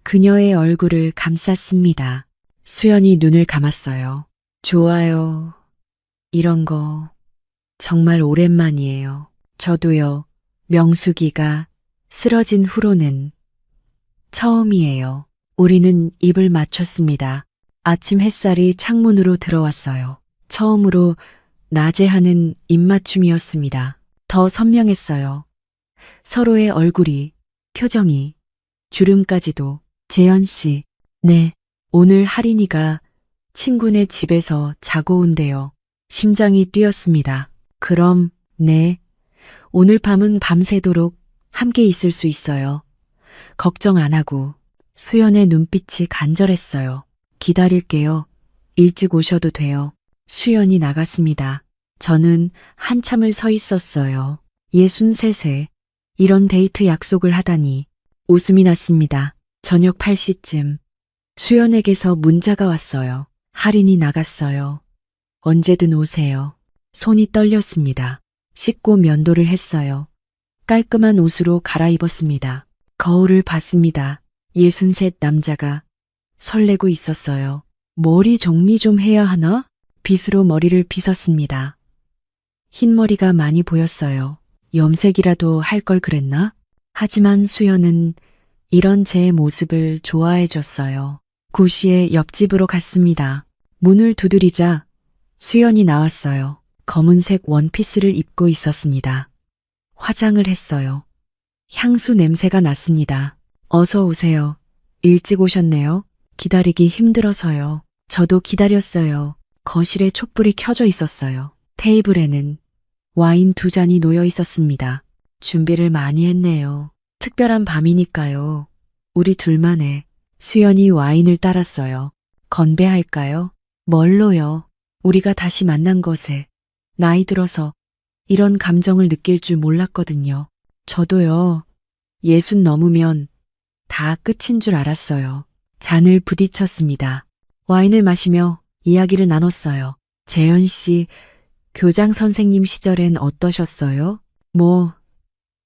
그녀의 얼굴을 감쌌습니다. 수연이 눈을 감았어요. 좋아요. 이런 거 정말 오랜만이에요. 저도요. 명숙이가 쓰러진 후로는 처음이에요. 우리는 입을 맞췄습니다. 아침 햇살이 창문으로 들어왔어요. 처음으로 낮에 하는 입맞춤이었습니다. 더 선명했어요. 서로의 얼굴이, 표정이, 주름까지도. 재현 씨, 네, 오늘 하린이가 친구네 집에서 자고 온대요. 심장이 뛰었습니다. 그럼, 네, 오늘 밤은 밤새도록 함께 있을 수 있어요. 걱정 안 하고. 수연의 눈빛이 간절했어요. 기다릴게요. 일찍 오셔도 돼요. 수연이 나갔습니다. 저는 한참을 서 있었어요. 63세. 이런 데이트 약속을 하다니. 웃음이 났습니다. 저녁 8시쯤 수연에게서 문자가 왔어요. 할인이 나갔어요. 언제든 오세요. 손이 떨렸습니다. 씻고 면도를 했어요. 깔끔한 옷으로 갈아입었습니다. 거울을 봤습니다. 63 남자가 설레고 있었어요. 머리 정리 좀 해야 하나? 빗으로 머리를 빗었습니다. 흰머리가 많이 보였어요. 염색이라도 할 걸 그랬나? 하지만 수연은 이런 제 모습을 좋아해 줬어요. 9시에 옆집으로 갔습니다. 문을 두드리자 수연이 나왔어요. 검은색 원피스를 입고 있었습니다. 화장을 했어요. 향수 냄새가 났습니다. 어서 오세요. 일찍 오셨네요. 기다리기 힘들어서요. 저도 기다렸어요. 거실에 촛불이 켜져 있었어요. 테이블에는 와인 2잔이 놓여 있었습니다. 준비를 많이 했네요. 특별한 밤이니까요. 우리 둘만의. 수연이 와인을 따랐어요. 건배할까요? 뭘로요? 우리가 다시 만난 것에. 나이 들어서 이런 감정을 느낄 줄 몰랐거든요. 저도요. 60 넘으면 다 끝인 줄 알았어요. 잔을 부딪혔습니다. 와인을 마시며 이야기를 나눴어요. 재현 씨, 교장 선생님 시절엔 어떠셨어요?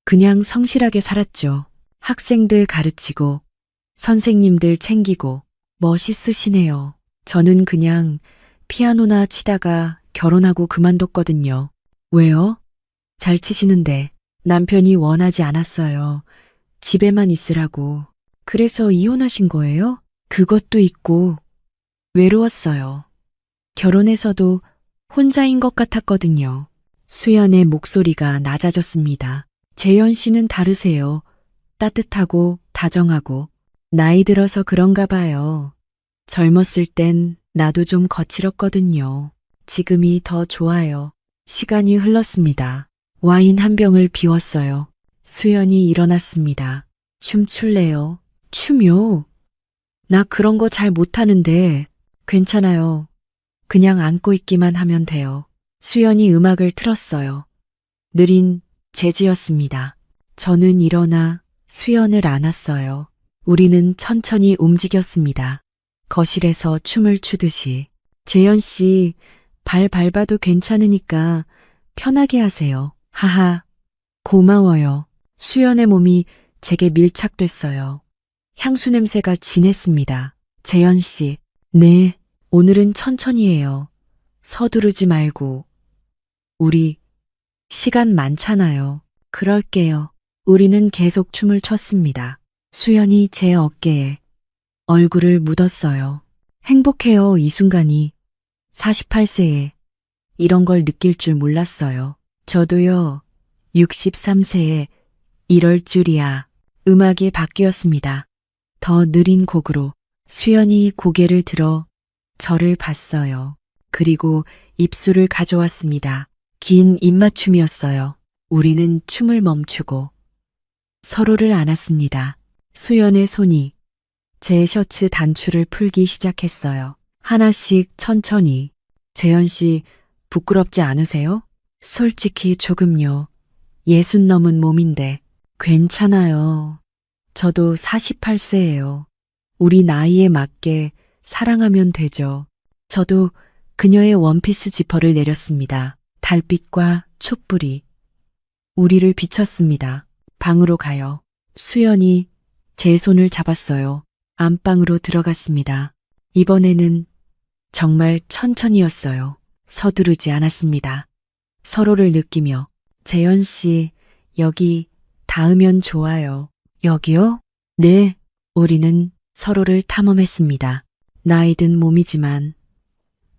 그냥 성실하게 살았죠. 학생들 가르치고, 선생님들 챙기고, 멋있으시네요. 저는 그냥 피아노나 치다가 결혼하고 그만뒀거든요. 왜요? 잘 치시는데. 남편이 원하지 않았어요. 집에만 있으라고. 그래서 이혼하신 거예요? 그것도 있고, 외로웠어요. 결혼해서도 혼자인 것 같았거든요. 수연의 목소리가 낮아졌습니다. 재현 씨는 다르세요. 따뜻하고 다정하고. 나이 들어서 그런가 봐요. 젊었을 땐 나도 좀 거칠었거든요. 지금이 더 좋아요. 시간이 흘렀습니다. 와인 한 병을 비웠어요. 수연이 일어났습니다. 춤출래요? 춤요? 나 그런 거 잘 못하는데. 괜찮아요. 그냥 안고 있기만 하면 돼요. 수연이 음악을 틀었어요. 느린 재즈였습니다. 저는 일어나 수연을 안았어요. 우리는 천천히 움직였습니다. 거실에서 춤을 추듯이. 재현 씨, 발 밟아도 괜찮으니까 편하게 하세요. 하하, 고마워요. 수연의 몸이 제게 밀착됐어요. 향수 냄새가 진했습니다. 재현 씨, 네, 오늘은 천천히 해요. 서두르지 말고. 우리 시간 많잖아요. 그럴게요. 우리는 계속 춤을 췄습니다. 수연이 제 어깨에 얼굴을 묻었어요. 행복해요, 이 순간이. 48세에 이런 걸 느낄 줄 몰랐어요. 저도요, 63세에 이럴 줄이야. 음악이 바뀌었습니다. 더 느린 곡으로 수연이 고개를 들어 저를 봤어요. 그리고 입술을 가져왔습니다. 긴 입맞춤이었어요. 우리는 춤을 멈추고 서로를 안았습니다. 수연의 손이 제 셔츠 단추를 풀기 시작했어요. 하나씩 천천히. 재현 씨, 부끄럽지 않으세요? 솔직히 조금요. 60 넘은 몸인데. 괜찮아요. 저도 48세예요. 우리 나이에 맞게 사랑하면 되죠. 저도 그녀의 원피스 지퍼를 내렸습니다. 달빛과 촛불이 우리를 비췄습니다. 방으로 가요. 수연이 제 손을 잡았어요. 안방으로 들어갔습니다. 이번에는 정말 천천히였어요. 서두르지 않았습니다. 서로를 느끼며 재현 씨, 여기 닿으면 좋아요. 여기요? 네. 우리는 서로를 탐험했습니다. 나이 든 몸이지만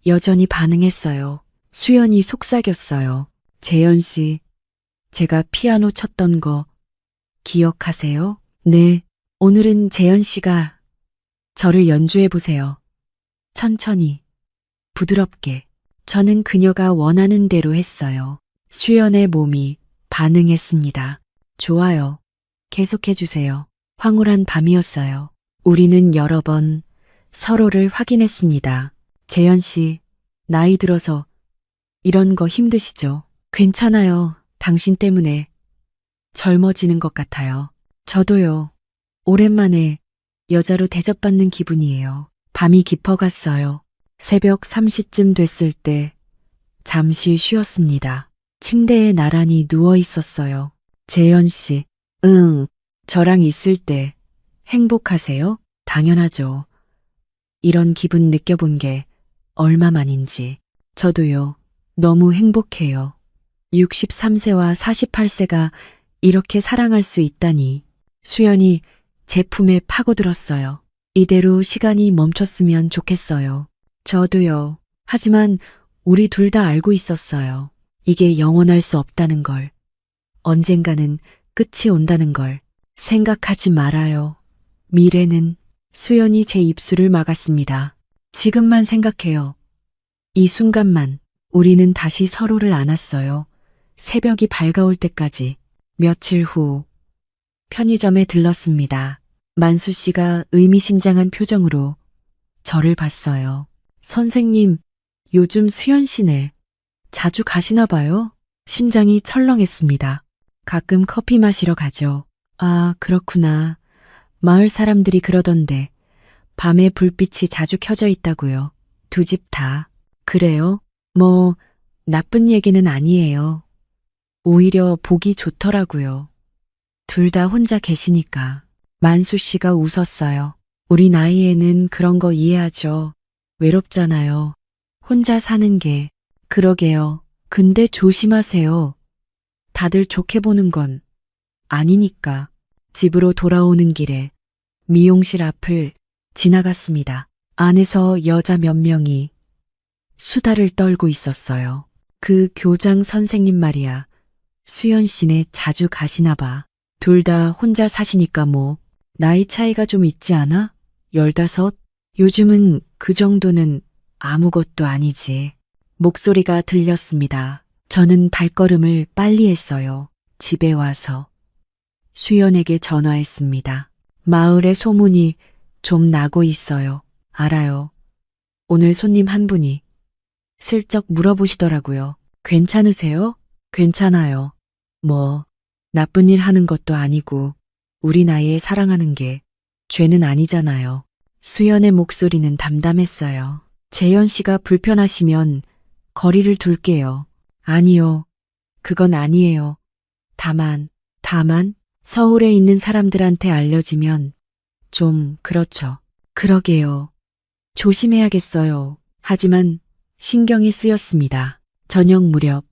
여전히 반응했어요. 수연이 속삭였어요. 재현 씨, 제가 피아노 쳤던 거 기억하세요? 네. 오늘은 재현 씨가 저를 연주해 보세요. 천천히, 부드럽게. 저는 그녀가 원하는 대로 했어요. 수연의 몸이 반응했습니다. 좋아요. 계속해 주세요. 황홀한 밤이었어요. 우리는 여러 번 서로를 확인했습니다. 재현 씨, 나이 들어서 이런 거 힘드시죠? 괜찮아요. 당신 때문에 젊어지는 것 같아요. 저도요. 오랜만에 여자로 대접받는 기분이에요. 밤이 깊어갔어요. 새벽 3시쯤 됐을 때 잠시 쉬었습니다. 침대에 나란히 누워 있었어요. 재현 씨, 응, 저랑 있을 때 행복하세요? 당연하죠. 이런 기분 느껴본 게 얼마만인지. 저도요, 너무 행복해요. 63세와 48세가 이렇게 사랑할 수 있다니. 수연이 제 품에 파고들었어요. 이대로 시간이 멈췄으면 좋겠어요. 저도요. 하지만 우리 둘 다 알고 있었어요. 이게 영원할 수 없다는 걸. 언젠가는 끝이 온다는 걸. 생각하지 말아요. 미래는. 수연이 제 입술을 막았습니다. 지금만 생각해요. 이 순간만. 우리는 다시 서로를 안았어요. 새벽이 밝아올 때까지. 며칠 후 편의점에 들렀습니다. 만수 씨가 의미심장한 표정으로 저를 봤어요. 선생님, 요즘 수연 씨네. 자주 가시나 봐요? 심장이 철렁했습니다. 가끔 커피 마시러 가죠. 아, 그렇구나. 마을 사람들이 그러던데 밤에 불빛이 자주 켜져 있다고요. 두 집 다. 그래요? 뭐 나쁜 얘기는 아니에요. 오히려 보기 좋더라고요. 둘 다 혼자 계시니까. 만수 씨가 웃었어요. 우리 나이에는 그런 거 이해하죠. 외롭잖아요. 혼자 사는 게. 그러게요. 근데 조심하세요. 다들 좋게 보는 건 아니니까. 집으로 돌아오는 길에 미용실 앞을 지나갔습니다. 안에서 여자 몇 명이 수다를 떨고 있었어요. 그 교장 선생님 말이야. 수연 씨네 자주 가시나 봐. 둘 다 혼자 사시니까 뭐. 나이 차이가 좀 있지 않아? 15? 요즘은 그 정도는 아무것도 아니지. 목소리가 들렸습니다. 저는 발걸음을 빨리 했어요. 집에 와서 수연에게 전화했습니다. 마을에 소문이 좀 나고 있어요. 알아요. 오늘 손님 한 분이 슬쩍 물어보시더라고요. 괜찮으세요? 괜찮아요. 뭐, 나쁜 일 하는 것도 아니고, 우리 나이에 사랑하는 게 죄는 아니잖아요. 수연의 목소리는 담담했어요. 재현 씨가 불편하시면 거리를 둘게요. 아니요. 그건 아니에요. 다만, 서울에 있는 사람들한테 알려지면 좀 그렇죠. 그러게요. 조심해야겠어요. 하지만 신경이 쓰였습니다. 저녁 무렵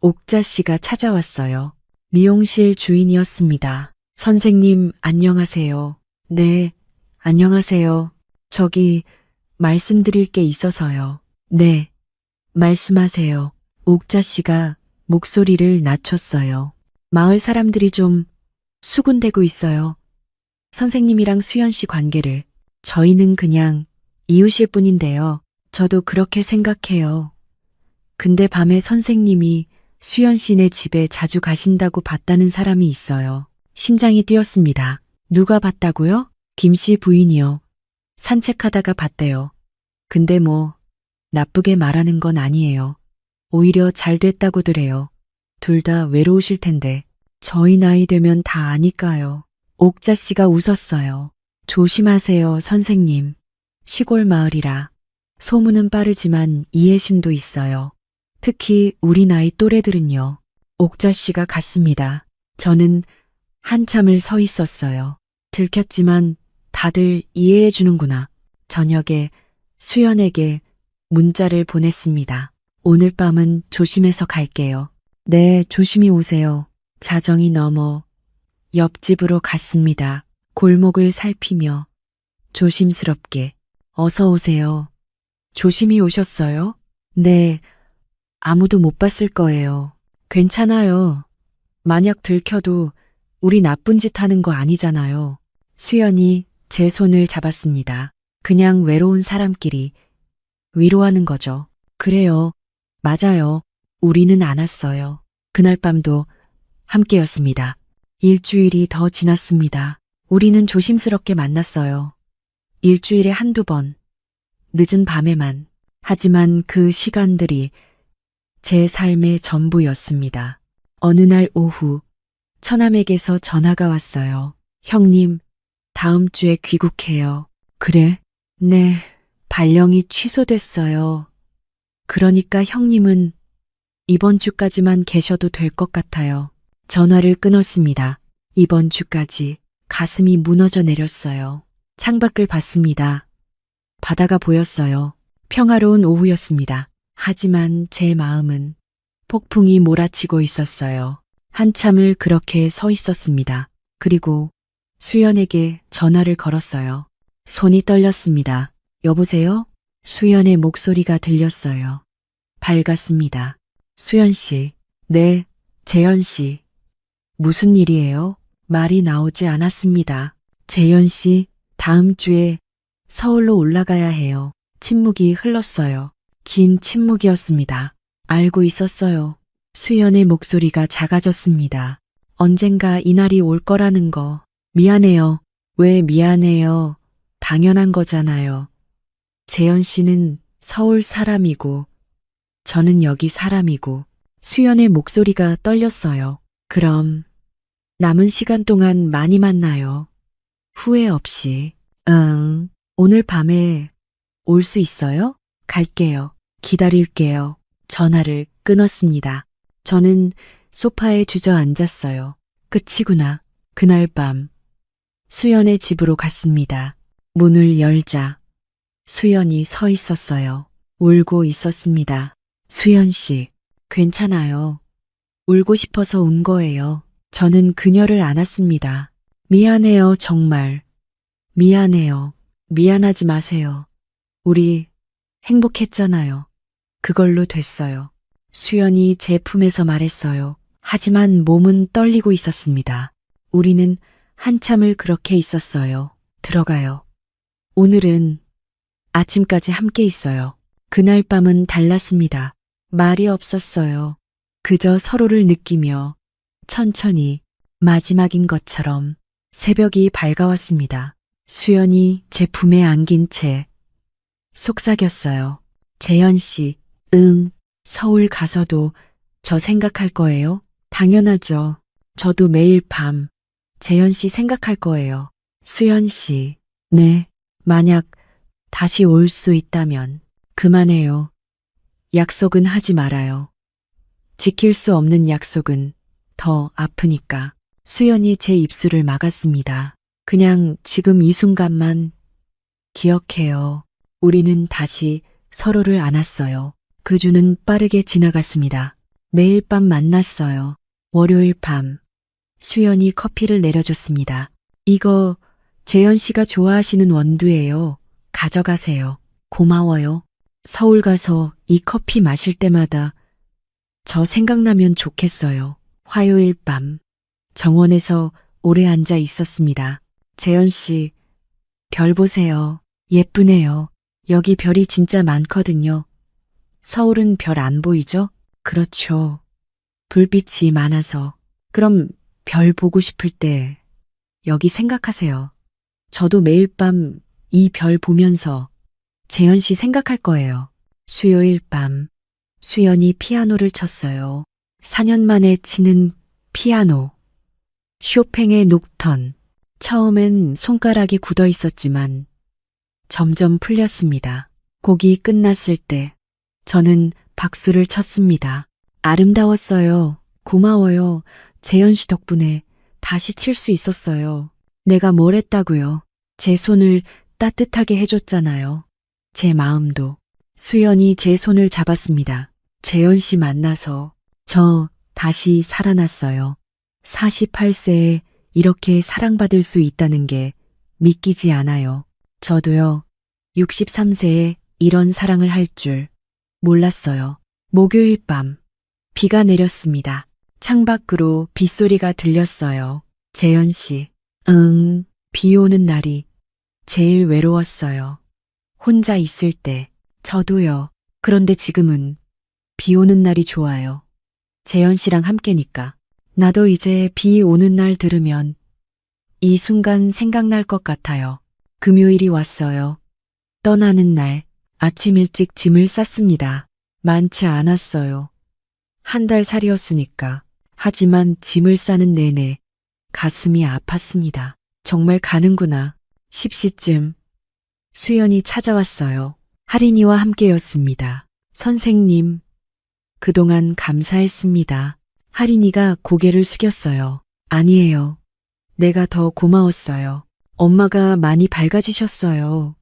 옥자 씨가 찾아왔어요. 미용실 주인이었습니다. 선생님, 안녕하세요. 네, 안녕하세요. 저기 말씀드릴 게 있어서요. 네, 말씀하세요. 옥자 씨가 목소리를 낮췄어요. 마을 사람들이 좀 수군대고 있어요. 선생님이랑 수연 씨 관계를. 저희는 그냥 이웃일 뿐인데요. 저도 그렇게 생각해요. 근데 밤에 선생님이 수연 씨네 집에 자주 가신다고 봤다는 사람이 있어요. 심장이 뛰었습니다. 누가 봤다고요? 김 씨 부인이요. 산책하다가 봤대요. 근데 뭐 나쁘게 말하는 건 아니에요. 오히려 잘 됐다고들 해요. 둘 다 외로우실 텐데. 저희 나이 되면 다 아니까요. 옥자 씨가 웃었어요. 조심하세요, 선생님. 시골 마을이라 소문은 빠르지만 이해심도 있어요. 특히 우리 나이 또래들은요. 옥자 씨가 갔습니다. 저는 한참을 서 있었어요. 들켰지만 다들 이해해 주는구나. 저녁에 수연에게 문자를 보냈습니다. 오늘 밤은 조심해서 갈게요. 네, 조심히 오세요. 자정이 넘어 옆집으로 갔습니다. 골목을 살피며 조심스럽게 어서 오세요. 조심히 오셨어요? 네, 아무도 못 봤을 거예요. 괜찮아요. 만약 들켜도 우리 나쁜 짓 하는 거 아니잖아요. 수연이 제 손을 잡았습니다. 그냥 외로운 사람끼리 위로하는 거죠. 그래요. 맞아요. 우리는 안 왔어요. 그날 밤도 함께였습니다. 일주일이 더 지났습니다. 우리는 조심스럽게 만났어요. 일주일에 한두 번. 늦은 밤에만. 하지만 그 시간들이 제 삶의 전부였습니다. 어느 날 오후 처남에게서 전화가 왔어요. 형님, 다음 주에 귀국해요. 그래? 네, 발령이 취소됐어요. 그러니까 형님은 이번 주까지만 계셔도 될 것 같아요. 전화를 끊었습니다. 이번 주까지 가슴이 무너져 내렸어요. 창밖을 봤습니다. 바다가 보였어요. 평화로운 오후였습니다. 하지만 제 마음은 폭풍이 몰아치고 있었어요. 한참을 그렇게 서 있었습니다. 그리고 수연에게 전화를 걸었어요. 손이 떨렸습니다. 여보세요? 수연의 목소리가 들렸어요. 밝았습니다. 수연 씨. 네, 재현 씨. 무슨 일이에요? 말이 나오지 않았습니다. 재현 씨, 다음 주에 서울로 올라가야 해요. 침묵이 흘렀어요. 긴 침묵이었습니다. 알고 있었어요. 수연의 목소리가 작아졌습니다. 언젠가 이날이 올 거라는 거. 미안해요. 왜 미안해요? 당연한 거잖아요. 재현 씨는 서울 사람이고, 저는 여기 사람이고, 수연의 목소리가 떨렸어요. 그럼, 남은 시간 동안 많이 만나요. 후회 없이. 응, 오늘 밤에 올 수 있어요? 갈게요. 기다릴게요. 전화를 끊었습니다. 저는 소파에 주저앉았어요. 끝이구나. 그날 밤 수연의 집으로 갔습니다. 문을 열자 수연이 서 있었어요. 울고 있었습니다. 수연 씨, 괜찮아요. 울고 싶어서 운 거예요. 저는 그녀를 안았습니다. 미안해요, 정말. 미안해요. 미안하지 마세요. 우리 행복했잖아요. 그걸로 됐어요. 수연이 제 품에서 말했어요. 하지만 몸은 떨리고 있었습니다. 우리는 한참을 그렇게 있었어요. 들어가요. 오늘은 아침까지 함께 있어요. 그날 밤은 달랐습니다. 말이 없었어요. 그저 서로를 느끼며 천천히 마지막인 것처럼 새벽이 밝아왔습니다. 수연이 제 품에 안긴 채 속삭였어요. 재현 씨, 응, 서울 가서도 저 생각할 거예요? 당연하죠. 저도 매일 밤 재현 씨 생각할 거예요. 수연 씨, 네, 만약 다시 올 수 있다면 그만해요. 약속은 하지 말아요. 지킬 수 없는 약속은 더 아프니까. 수연이 제 입술을 막았습니다. 그냥 지금 이 순간만 기억해요. 우리는 다시 서로를 안았어요. 그 주는 빠르게 지나갔습니다. 매일 밤 만났어요. 월요일 밤 수연이 커피를 내려줬습니다. 이거 재현 씨가 좋아하시는 원두예요. 가져가세요. 고마워요. 서울 가서 이 커피 마실 때마다 저 생각나면 좋겠어요. 화요일 밤 정원에서 오래 앉아 있었습니다. 재현 씨, 별 보세요. 예쁘네요. 여기 별이 진짜 많거든요. 서울은 별 안 보이죠? 그렇죠. 불빛이 많아서. 그럼 별 보고 싶을 때 여기 생각하세요. 저도 매일 밤 이 별 보면서 재현 씨 생각할 거예요. 수요일 밤 수연이 피아노를 쳤어요. 4년 만에 치는 피아노. 쇼팽의 녹턴. 처음엔 손가락이 굳어 있었지만 점점 풀렸습니다. 곡이 끝났을 때 저는 박수를 쳤습니다. 아름다웠어요. 고마워요. 재현 씨 덕분에 다시 칠 수 있었어요. 내가 뭘 했다고요? 제 손을 따뜻하게 해줬잖아요. 제 마음도. 수연이 제 손을 잡았습니다. 재현 씨 만나서 저 다시 살아났어요. 48세에 이렇게 사랑받을 수 있다는 게 믿기지 않아요. 저도요. 63세에 이런 사랑을 할 줄 몰랐어요. 목요일 밤 비가 내렸습니다. 창밖으로 빗소리가 들렸어요. 재현 씨, 비 오는 날이 제일 외로웠어요. 혼자 있을 때, 저도요. 그런데 지금은 비 오는 날이 좋아요. 재현 씨랑 함께니까. 나도 이제 비 오는 날 들으면 이 순간 생각날 것 같아요. 금요일이 왔어요. 떠나는 날, 아침 일찍 짐을 쌌습니다. 많지 않았어요. 한 달 살이었으니까. 하지만 짐을 싸는 내내 가슴이 아팠습니다. 정말 가는구나. 10시쯤 수연이 찾아왔어요. 할인이와 함께였습니다. 선생님, 그동안 감사했습니다. 할인이가 고개를 숙였어요. 아니에요. 내가 더 고마웠어요. 엄마가 많이 밝아지셨어요.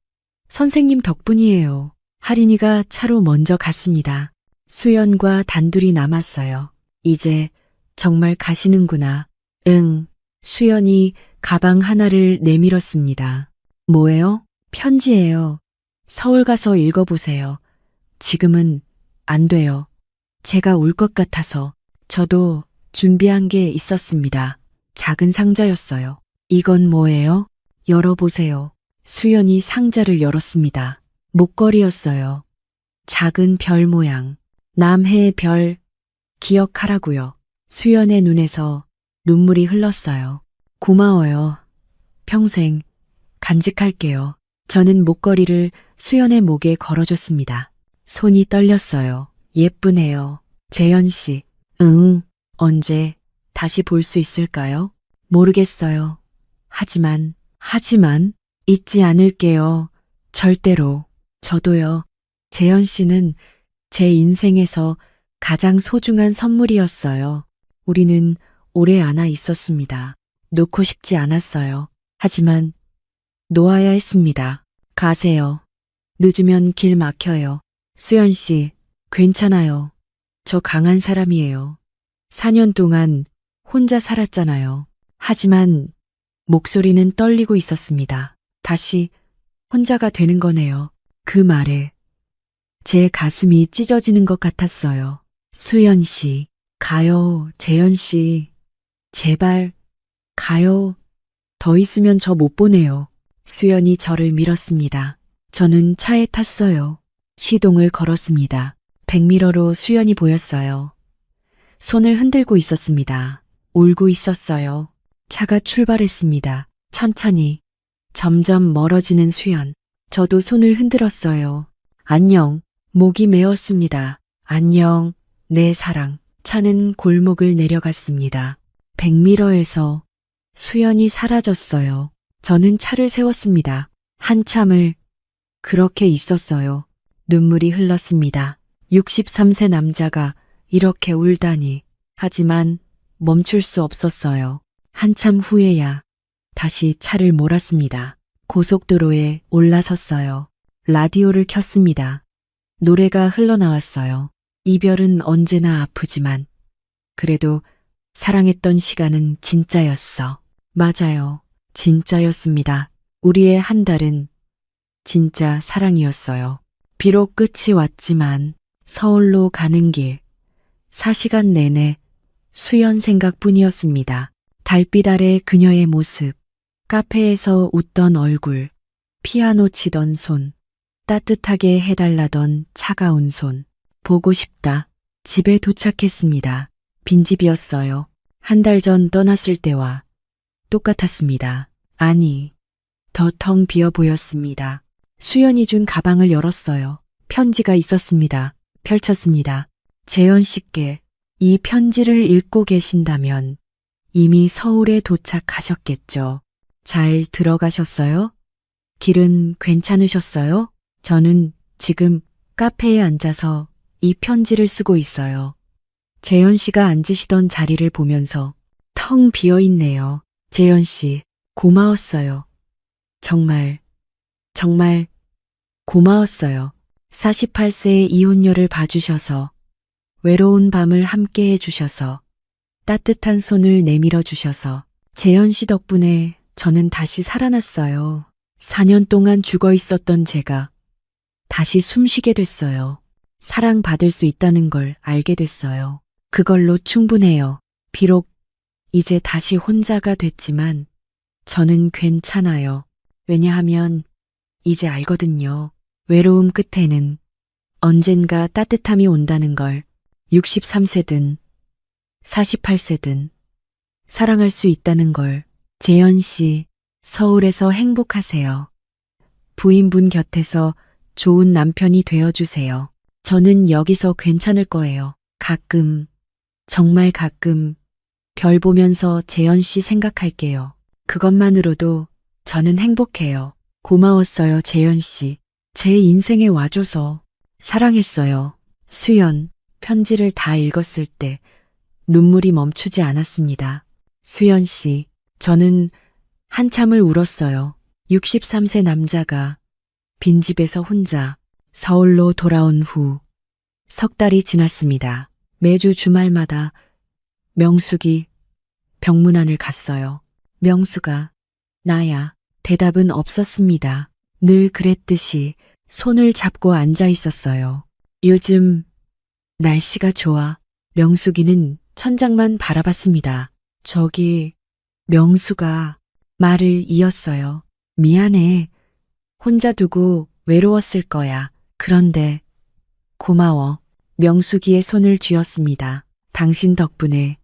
선생님 덕분이에요. 할인이가 차로 먼저 갔습니다. 수연과 단둘이 남았어요. 이제 정말 가시는구나. 응. 수연이 가방 하나를 내밀었습니다. 뭐예요? 편지예요. 서울 가서 읽어보세요. 지금은 안 돼요. 제가 울 것 같아서. 저도 준비한 게 있었습니다. 작은 상자였어요. 이건 뭐예요? 열어보세요. 수연이 상자를 열었습니다. 목걸이였어요. 작은 별 모양. 남해의 별, 기억하라고요. 수연의 눈에서 눈물이 흘렀어요. 고마워요. 평생 간직할게요. 저는 목걸이를 수연의 목에 걸어줬습니다. 손이 떨렸어요. 예쁘네요. 재현 씨. 응. 언제 다시 볼 수 있을까요? 모르겠어요. 하지만 잊지 않을게요. 절대로. 저도요. 재현 씨는 제 인생에서 가장 소중한 선물이었어요. 우리는 오래 안아 있었습니다. 놓고 싶지 않았어요. 하지만 놓아야 했습니다. 가세요. 늦으면 길 막혀요. 수연 씨, 괜찮아요. 저 강한 사람이에요. 4년 동안 혼자 살았잖아요. 하지만 목소리는 떨리고 있었습니다. 다시 혼자가 되는 거네요. 그 말에 제 가슴이 찢어지는 것 같았어요. 수연 씨, 가요. 재현 씨, 제발 가요. 더 있으면 저 못 보내요. 수연이 저를 밀었습니다. 저는 차에 탔어요. 시동을 걸었습니다. 백미러로 수연이 보였어요. 손을 흔들고 있었습니다. 울고 있었어요. 차가 출발했습니다. 천천히. 점점 멀어지는 수연. 저도 손을 흔들었어요. 안녕. 목이 메었습니다. 안녕. 내 사랑. 차는 골목을 내려갔습니다. 백미러에서 수연이 사라졌어요. 저는 차를 세웠습니다. 한참을 그렇게 있었어요. 눈물이 흘렀습니다. 63세 남자가 이렇게 울다니. 하지만 멈출 수 없었어요. 한참 후에야 다시 차를 몰았습니다. 고속도로에 올라섰어요. 라디오를 켰습니다. 노래가 흘러나왔어요. 이별은 언제나 아프지만 그래도 사랑했던 시간은 진짜였어. 맞아요. 진짜였습니다. 우리의 한 달은 진짜 사랑이었어요. 비록 끝이 왔지만 서울로 가는 길 4시간 내내 수연 생각뿐이었습니다. 달빛 아래 그녀의 모습, 카페에서 웃던 얼굴, 피아노 치던 손, 따뜻하게 해달라던 차가운 손. 보고 싶다. 집에 도착했습니다. 빈집이었어요. 한 달 전 떠났을 때와 똑같았습니다. 아니, 더 텅 비어 보였습니다. 수연이 준 가방을 열었어요. 편지가 있었습니다. 펼쳤습니다. 재현 씨께 이 편지를 읽고 계신다면 이미 서울에 도착하셨겠죠. 잘 들어가셨어요? 길은 괜찮으셨어요? 저는 지금 카페에 앉아서 이 편지를 쓰고 있어요. 재현 씨가 앉으시던 자리를 보면서 텅 비어 있네요. 재현 씨, 고마웠어요. 정말 고마웠어요. 48세의 이혼녀를 봐주셔서, 외로운 밤을 함께 해주셔서, 따뜻한 손을 내밀어 주셔서, 재현 씨 덕분에 저는 다시 살아났어요. 4년 동안 죽어 있었던 제가 다시 숨쉬게 됐어요. 사랑받을 수 있다는 걸 알게 됐어요. 그걸로 충분해요. 비록 이제 다시 혼자가 됐지만 저는 괜찮아요. 왜냐하면 이제 알거든요. 외로움 끝에는 언젠가 따뜻함이 온다는 걸. 63세든 48세든 사랑할 수 있다는 걸. 재현 씨, 서울에서 행복하세요. 부인분 곁에서 좋은 남편이 되어주세요. 저는 여기서 괜찮을 거예요. 가끔, 정말 가끔 별 보면서 재현 씨 생각할게요. 그것만으로도 저는 행복해요. 고마웠어요, 재현 씨. 제 인생에 와줘서 사랑했어요. 수연, 편지를 다 읽었을 때 눈물이 멈추지 않았습니다. 수연 씨, 저는 한참을 울었어요. 63세 남자가 빈집에서 혼자 서울로 돌아온 후 석 달이 지났습니다. 매주 주말마다 명숙이 병문안을 갔어요. 명수가 나야. 대답은 없었습니다. 늘 그랬듯이 손을 잡고 앉아 있었어요. 요즘 날씨가 좋아. 명숙이는 천장만 바라봤습니다. 저기 명수가 말을 이었어요. 미안해. 혼자 두고 외로웠을 거야. 그런데 고마워. 명숙이의 손을 쥐었습니다. 당신 덕분에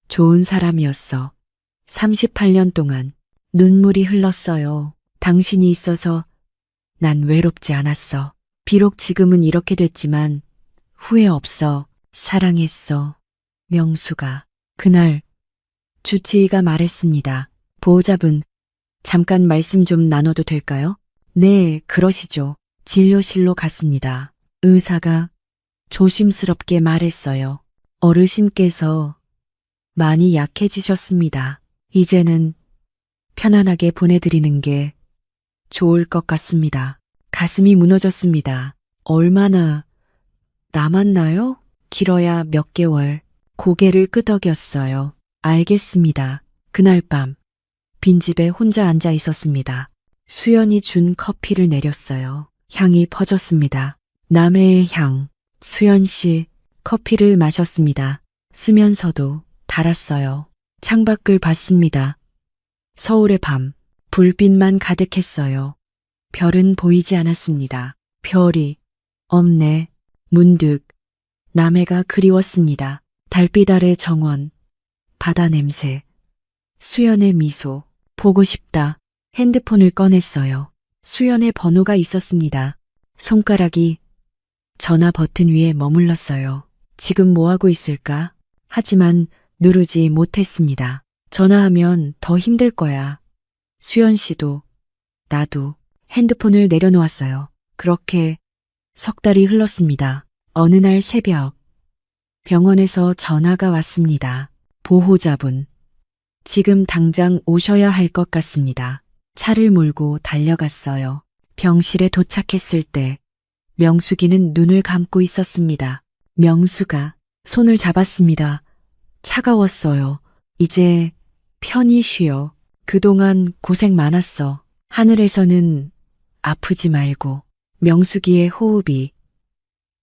좋은 사람이었어. 38년 동안 눈물이 흘렀어요. 당신이 있어서 난 외롭지 않았어. 비록 지금은 이렇게 됐지만 후회 없어. 사랑했어. 명수가. 그날 주치의가 말했습니다. 보호자분, 잠깐 말씀 좀 나눠도 될까요? 네, 그러시죠. 진료실로 갔습니다. 의사가 조심스럽게 말했어요. 어르신께서 많이 약해지셨습니다. 이제는 편안하게 보내드리는 게 좋을 것 같습니다. 가슴이 무너졌습니다. 얼마나 남았나요? 길어야 몇 개월. 고개를 끄덕였어요. 알겠습니다. 그날 밤 빈집에 혼자 앉아 있었습니다. 수연이 준 커피를 내렸어요. 향이 퍼졌습니다. 남해의 향. 수연 씨 커피를 마셨습니다. 쓰면서도 달았어요. 창밖을 봤습니다. 서울의 밤, 불빛만 가득했어요. 별은 보이지 않았습니다. 별이 없네. 문득 남해가 그리웠습니다. 달빛 아래 정원, 바다 냄새, 수연의 미소, 보고 싶다. 핸드폰을 꺼냈어요. 수연의 번호가 있었습니다. 손가락이 전화 버튼 위에 머물렀어요. 지금 뭐 하고 있을까? 하지만 누르지 못했습니다. 전화하면 더 힘들 거야. 수연 씨도, 나도 핸드폰을 내려놓았어요. 그렇게 석 달이 흘렀습니다. 어느 날 새벽, 병원에서 전화가 왔습니다. 보호자분, 지금 당장 오셔야 할 것 같습니다. 차를 몰고 달려갔어요. 병실에 도착했을 때 명숙이는 눈을 감고 있었습니다. 명수가 손을 잡았습니다. 차가웠어요. 이제 편히 쉬어. 그동안 고생 많았어. 하늘에서는 아프지 말고. 명숙이의 호흡이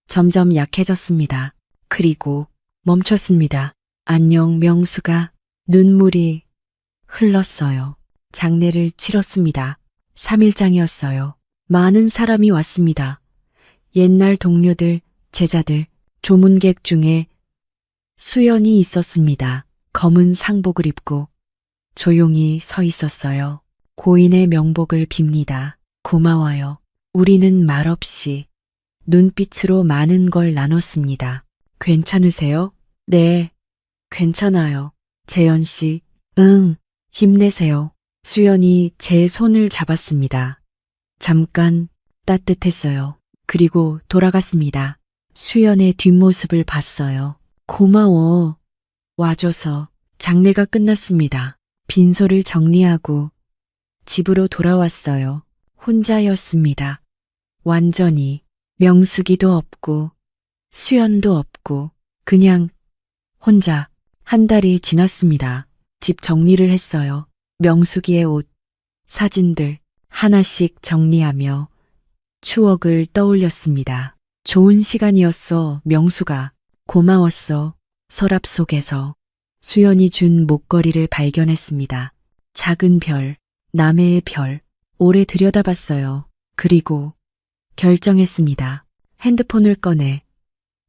점점 약해졌습니다. 그리고 멈췄습니다. 안녕 명수가. 눈물이 흘렀어요. 장례를 치렀습니다. 3일장이었어요. 많은 사람이 왔습니다. 옛날 동료들, 제자들, 조문객 중에 수연이 있었습니다. 검은 상복을 입고 조용히 서 있었어요. 고인의 명복을 빕니다. 고마워요. 우리는 말없이 눈빛으로 많은 걸 나눴습니다. 괜찮으세요? 네, 괜찮아요. 재현 씨, 응, 힘내세요. 수연이 제 손을 잡았습니다. 잠깐 따뜻했어요. 그리고 돌아갔습니다. 수연의 뒷모습을 봤어요. 고마워. 와줘서. 장례가 끝났습니다. 빈소를 정리하고 집으로 돌아왔어요. 혼자였습니다. 완전히. 명숙이도 없고 수연도 없고 그냥 혼자. 한 달이 지났습니다. 집 정리를 했어요. 명숙이의 옷, 사진들 하나씩 정리하며 추억을 떠올렸습니다. 좋은 시간이었어, 명수가. 고마웠어. 서랍 속에서 수연이 준 목걸이를 발견했습니다. 작은 별, 남해의 별, 오래 들여다봤어요. 그리고 결정했습니다. 핸드폰을 꺼내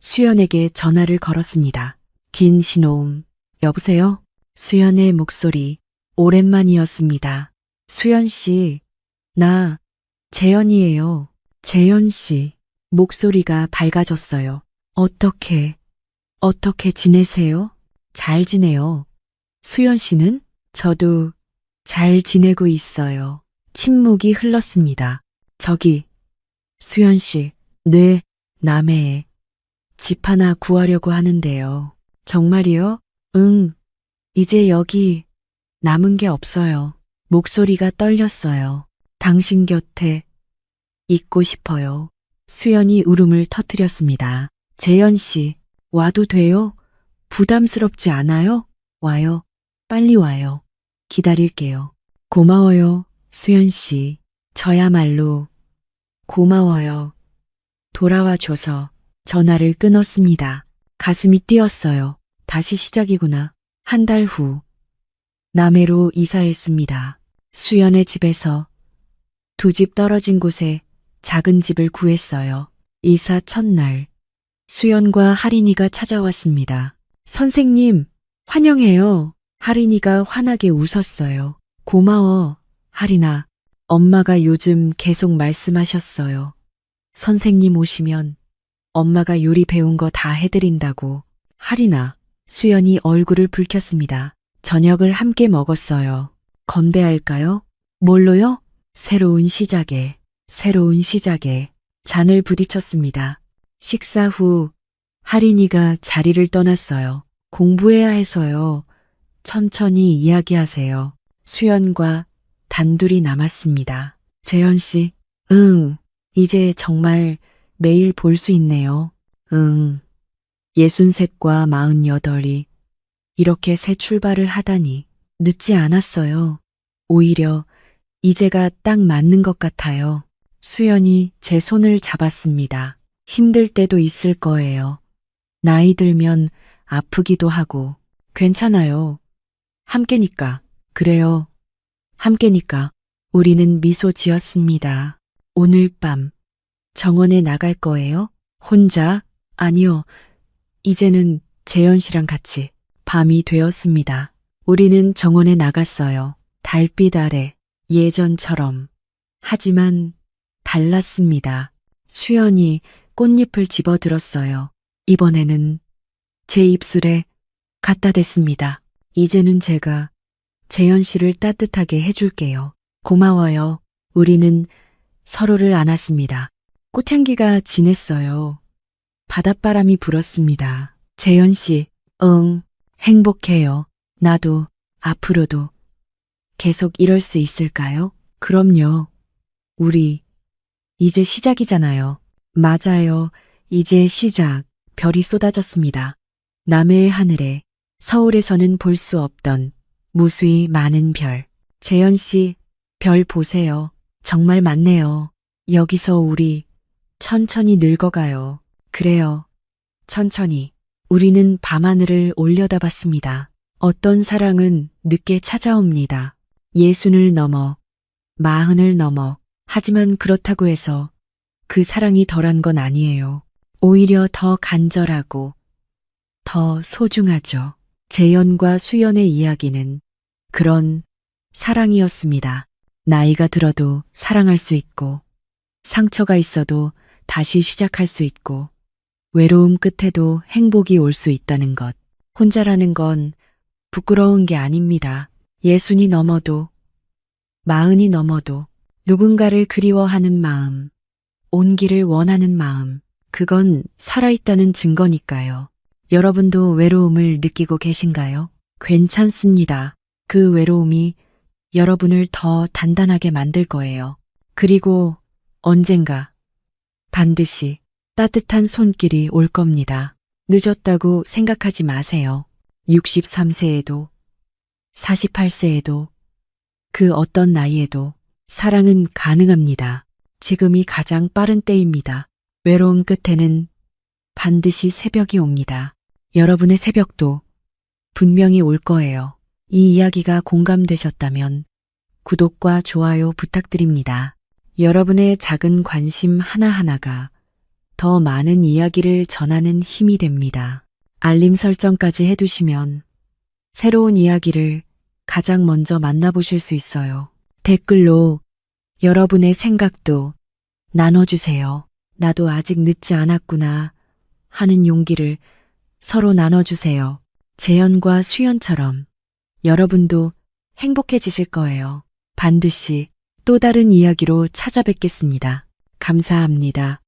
수연에게 전화를 걸었습니다. 긴 신호음. 여보세요? 수연의 목소리. 오랜만이었습니다. 수연 씨, 나 재현이에요. 재현 씨. 목소리가 밝아졌어요. 어떻게 지내세요? 잘 지내요. 수연 씨는? 저도 잘 지내고 있어요. 침묵이 흘렀습니다. 저기, 수연 씨. 네, 남해에 집 하나 구하려고 하는데요. 정말이요? 응, 이제 여기 남은 게 없어요. 목소리가 떨렸어요. 당신 곁에 있고 싶어요. 수연이 울음을 터뜨렸습니다. 재현 씨, 와도 돼요? 부담스럽지 않아요? 와요. 빨리 와요. 기다릴게요. 고마워요, 수연 씨. 저야말로 고마워요. 돌아와줘서. 전화를 끊었습니다. 가슴이 뛰었어요. 다시 시작이구나. 한 달 후, 남해로 이사했습니다. 수연의 집에서 두 집 떨어진 곳에 작은 집을 구했어요. 이사 첫날, 수연과 하린이가 찾아왔습니다. 선생님, 환영해요. 하린이가 환하게 웃었어요. 고마워, 하린아. 엄마가 요즘 계속 말씀하셨어요. 선생님 오시면 엄마가 요리 배운 거 다 해드린다고. 하린아, 수연이 얼굴을 붉혔습니다. 저녁을 함께 먹었어요. 건배할까요? 뭘로요? 새로운 시작에 잔을 부딪혔습니다. 식사 후 하린이가 자리를 떠났어요. 공부해야 해서요. 천천히 이야기하세요. 수연과 단둘이 남았습니다. 재현 씨, 응, 이제 정말 매일 볼 수 있네요. 응. 63과 48이 이렇게 새 출발을 하다니 늦지 않았어요. 오히려 이제가 딱 맞는 것 같아요. 수연이 제 손을 잡았습니다. 힘들 때도 있을 거예요. 나이 들면 아프기도 하고. 괜찮아요. 함께니까. 그래요. 함께니까. 우리는 미소 지었습니다. 오늘 밤 정원에 나갈 거예요? 혼자? 아니요. 이제는 재현 씨랑 같이 밤이 되었습니다. 우리는 정원에 나갔어요. 달빛 아래 예전처럼. 하지만 달랐습니다. 수연이 꽃잎을 집어들었어요. 이번에는 제 입술에 갖다 댔습니다. 이제는 제가 재현 씨를 따뜻하게 해줄게요. 고마워요. 우리는 서로를 안았습니다. 꽃향기가 진했어요. 바닷바람이 불었습니다. 재현 씨, 응, 행복해요. 나도 앞으로도 계속 이럴 수 있을까요? 그럼요. 우리 이제 시작이잖아요. 맞아요. 이제 시작. 별이 쏟아졌습니다. 남해의 하늘에 서울에서는 볼 수 없던 무수히 많은 별. 재현 씨, 별 보세요. 정말 많네요. 여기서 우리 천천히 늙어가요. 그래요. 천천히. 우리는 밤하늘을 올려다봤습니다. 어떤 사랑은 늦게 찾아옵니다. 60을 넘어, 40을 넘어. 하지만 그렇다고 해서 그 사랑이 덜한 건 아니에요. 오히려 더 간절하고 더 소중하죠. 재현과 수연의 이야기는 그런 사랑이었습니다. 나이가 들어도 사랑할 수 있고, 상처가 있어도 다시 시작할 수 있고, 외로움 끝에도 행복이 올 수 있다는 것. 혼자라는 건 부끄러운 게 아닙니다. 60이 넘어도, 40이 넘어도 누군가를 그리워하는 마음, 온기를 원하는 마음, 그건 살아있다는 증거니까요. 여러분도 외로움을 느끼고 계신가요? 괜찮습니다. 그 외로움이 여러분을 더 단단하게 만들 거예요. 그리고 언젠가 반드시 따뜻한 손길이 올 겁니다. 늦었다고 생각하지 마세요. 63세에도, 48세에도, 그 어떤 나이에도 사랑은 가능합니다. 지금이 가장 빠른 때입니다. 외로움 끝에는 반드시 새벽이 옵니다. 여러분의 새벽도 분명히 올 거예요. 이 이야기가 공감되셨다면 구독과 좋아요 부탁드립니다. 여러분의 작은 관심 하나하나가 더 많은 이야기를 전하는 힘이 됩니다. 알림 설정까지 해두시면 새로운 이야기를 가장 먼저 만나보실 수 있어요. 댓글로 여러분의 생각도 나눠주세요. 나도 아직 늦지 않았구나 하는 용기를 서로 나눠주세요. 재현과 수연처럼 여러분도 행복해지실 거예요. 반드시 또 다른 이야기로 찾아뵙겠습니다. 감사합니다.